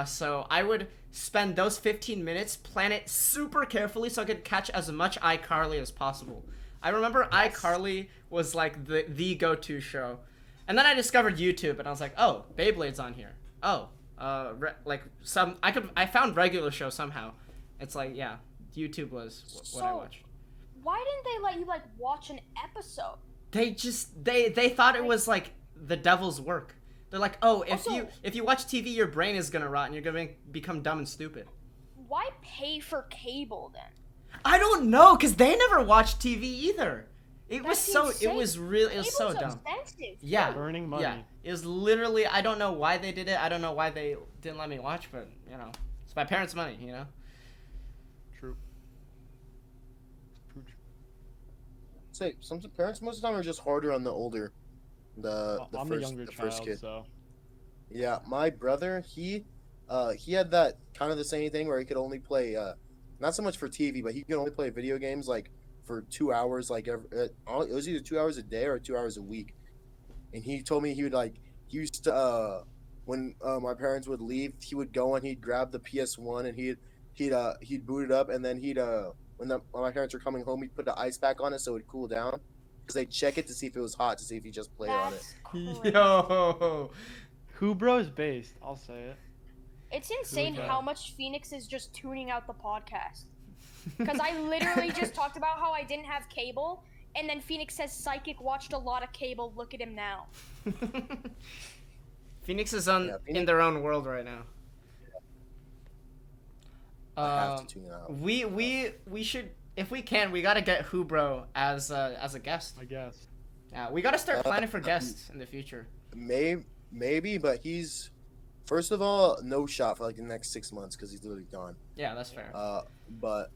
So I would spend those 15 minutes, plan it super carefully so I could catch as much iCarly as possible. I remember iCarly was, like, the go-to show. And then I discovered YouTube, and I was like, oh, Beyblade's on here. Oh, I found regular show somehow. It's like, yeah, YouTube was what I watched. Why didn't they let you like watch an episode? They thought it was like the devil's work. They're like, oh, if you watch TV, your brain is gonna rot and you're gonna become dumb and stupid. Why pay for cable then? I don't know, cause they never watched TV either. It was That's so insane. it was so Cable's dumb. expensive. Yeah, Burning money. yeah. It was literally, I don't know why they did it. I don't know why they didn't let me watch, but you know, it's my parents' money, you know. True. Say some parents most of the time are just harder on the older, I'm the younger first child, kid. so Yeah, my brother, he had that kind of the same thing where he could only play, not so much for TV, but he could only play video games like for 2 hours, like it was either 2 hours a day or 2 hours a week. And he told me he used to, when my parents would leave, he would go and he'd grab the PS1 and he'd boot it up, and then when my parents were coming home, he'd put the ice pack on it so it would cool down, because they'd check it to see if it was hot, to see if he just played on it. That's crazy. Yo. who bros based? I'll say it. It's insane that? how much Phoenix is just tuning out the podcast. Because I literally just talked about how I didn't have cable, and then Phoenix says Psychic watched a lot of cable. Look at him now. Phoenix is Yeah, in their own world right now. I have to tune it out. We should, if we can, we gotta get Hubro as a guest. I guess. Yeah, we gotta start planning for guests in the future. Maybe, but he's first of all no shot for like the next 6 months because he's literally gone. Yeah, that's fair. But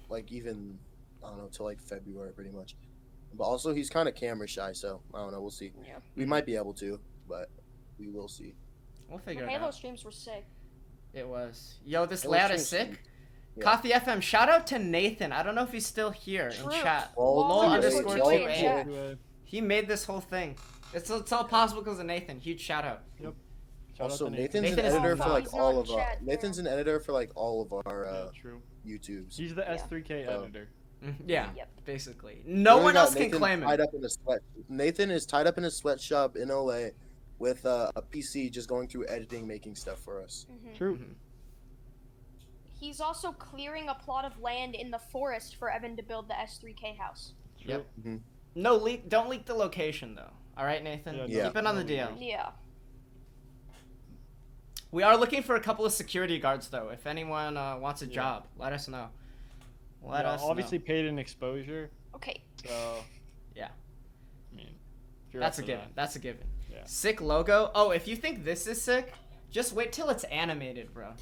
like even I don't know till like February pretty much. But also he's kind of camera shy, so I don't know. We'll see. Yeah. We might be able to, but we will see. We'll The figure it Halo out. streams were sick. It was. Yo, this Halo layout is streams- sick. Yeah. Coffee FM, shout out to Nathan. I don't know if he's still here in True. chat. Lol Lol to underscore it, lol 2A. to chat. it. He made this whole thing. It's all possible because of Nathan. Huge shout out. Shout out Also, to Nathan's Nathan an is editor not- for like he's not all in of our. chat, Nathan's an editor for like all of our Yeah, true. YouTubes. He's the S3K So- editor. Yeah, Yep. basically. No We only one got else can Nathan claim tied it. up in a sweat. Nathan is tied up in a sweatshop in LA with a PC, just going through editing, making stuff for us. True. Mhm. He's also clearing a plot of land in the forest for Evan to build the S3K house. Yep. Mhm. No leak. Don't leak the location though. All right, Nathan. Yeah, Keep it on the no DL. leaks. Yeah. We are looking for a couple of security guards though. If anyone wants a job, let us know. Let Yeah, us obviously know. paid in exposure. Okay. So. Yeah. I mean, if you're That's a up for given. that. That's a given. Yeah. Sick logo. Oh, if you think this is sick, just wait till it's animated, bro.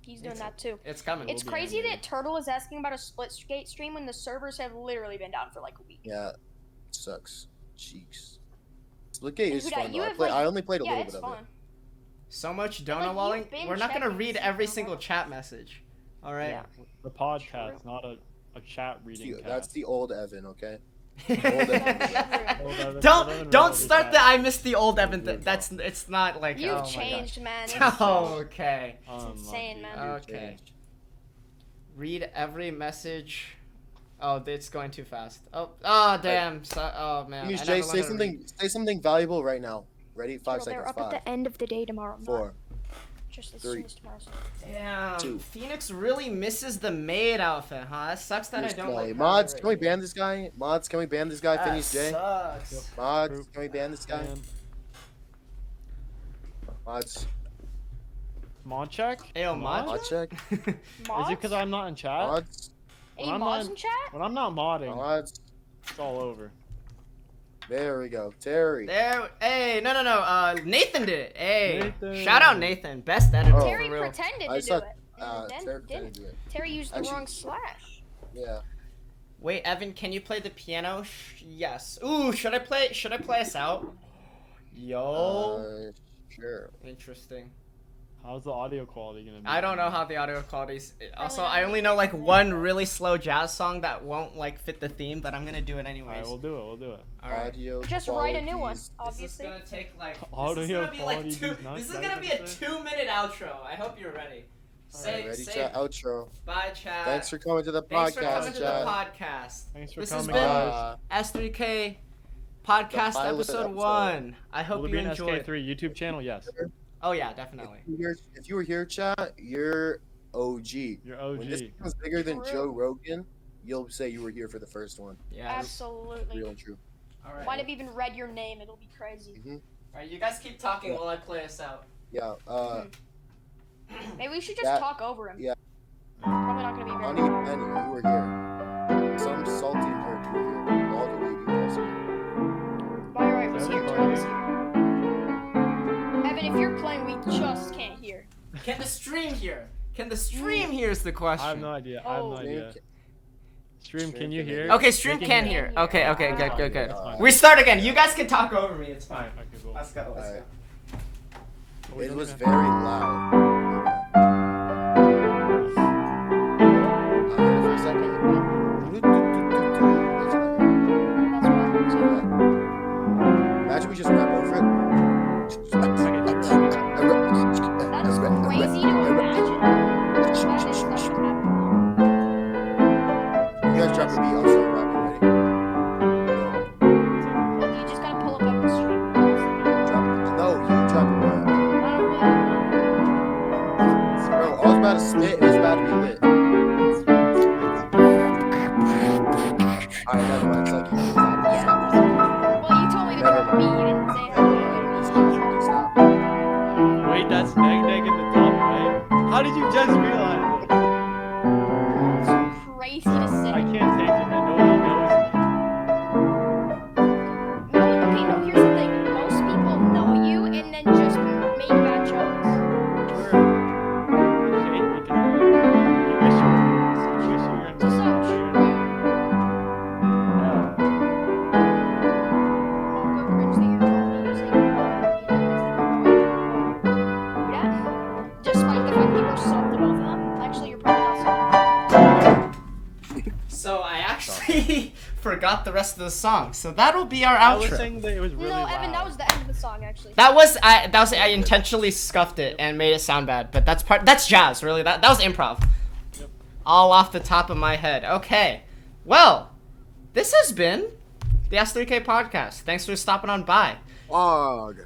He's doing that too. It's coming. It's be crazy animated. that Turtle is asking about a Splitgate stream when the servers have literally been down for like a week. Yeah, sucks. Cheeks. Splitgate is Huda, fun you though. have, like- I only played a Yeah, little it's bit of fun. it. So much Like, donut you've walling. been We're not gonna checking read some every donut single walling. chat message. All right. Yeah. The podcast, not a chat reading That's cast. the old Evan, okay? Don't start the I missed the old Evan thing. That's it's not like You've oh my changed, man. God. It's Okay. insane, man. Okay. Read every message. Oh, it's going too fast. Oh damn. So, oh man. Use I Jay, never say learned how to something. read. Say something valuable right now. Ready? 5 Turtle, seconds. they're up 5, at the end of the day tomorrow. Not 4. just as 3. soon as tomorrow's. Damn. 2. Phoenix really misses the maid outfit, huh? That sucks that I don't like. Mods, her can we already. ban this guy? Mods, can we ban this guy? That Finish Jay. sucks. Mods, True. can we ban this guy? Man. Mods, Mod check? Ayo, mod mod check. Is it because I'm not in chat? Mods, Any I'm mods not- in chat? When I'm not modding, mods. it's all over. There we go. Terry. There. Hey, no. Nathan did it. Hey, Nathan. shout out Nathan, best editor. Oh. Terry for real. pretended I to do saw- it. And then Terry didn't. do it. Terry used the Actually- wrong slash. Yeah. Wait, Evan, can you play the piano? Yes. Ooh, should I play us out? Yo. Sure. Interesting. How's the audio quality gonna be? I don't know how the audio quality is. Also, not I only know like one really slow jazz song that won't like fit the theme, but I'm gonna do it anyways. Alright, we'll do it. We'll do it. All right. Audio Just write a new one, qualities. This is obviously. gonna take like. Audio This is gonna be like quality two. is not This is that gonna be a good. 2-minute outro. I hope you're ready. Alright, ready, chat? Outro. Bye, chat. Thanks for coming to the Thanks for coming podcast, to chat. the podcast. Thanks for This has coming, been guys. S3K Podcast pilot episode episode. 1. I hope Will it you be an enjoyed. SK3 YouTube channel? Yes. Oh yeah, definitely. If you were here, chat, you're OG. You're When this OG. becomes bigger than True. Joe Rogan, you'll say you were here for the first one. Yeah. Absolutely. Real and true. All right. Might have even read your name. It'll be crazy. All right, you guys keep talking while I play us out. Yeah. Maybe we should just That- talk over him. yeah. Probably not gonna be very. Honey Penny, you were here. Some salty nerd, you were here. All the baby was here. Why right was here. Everybody. Turtle was here. Evan, if you're playing, we just can't hear. Can the stream hear? Can the stream hear is the question. I have no idea. I have no Oh. idea. Stream, Stream can you can hear? hear. Okay, stream They can hear. hear. Okay, good. That's fine. We start again. You guys can talk over me. It's fine. Alright, okay, cool. Let's go. Let's go. Alright. Are we It done was now? very loud. I heard it for a second. That's what happened. So, Imagine we just rap over it. that's crazy to imagine. That is stuff that happened. You guys drop a beat, I'll start rapping. Ready? You just gotta pull up on the stream. No, you drop a rap. I don't really Bro, I was about to spit, it was about to be lit. Alright, never mind. It's like you Well, you told me to drop a beat. You didn't say how. Stop. did you just realize it? It's crazy to say. I can't take it, man. Nobody knows me. No, okay, no, here's the thing. Most people know you and then just make bad jokes. True. You hate me 'cause you wish you were in So the true. Marco cringe that you're currently using. Yeah. Despite the fact that you were salted both of them. Actually, you're probably not salted. So I actually forgot the rest of the song. So that'll be our I was outro. saying that it was really No, loud. Evan, that was the end of the song, actually. I intentionally scuffed it and made it sound bad, but that's jazz, really. That was improv. Yep. All off the top of my head. Okay. Well, this has been the S3K Podcast. Thanks for stopping on by. Pog.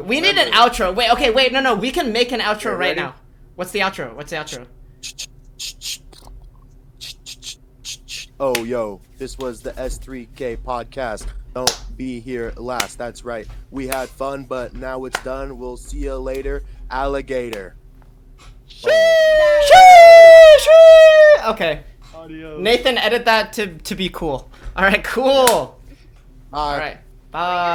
We need an outro. Wait, no. We can make an outro right ready? now. What's the outro? Oh, yo, this was the S3K Podcast. Don't be here last. That's right. We had fun, but now it's done. We'll see you later, alligator. Okay. Adios. Nathan, edit that to be cool. All right, cool. All right. Bye.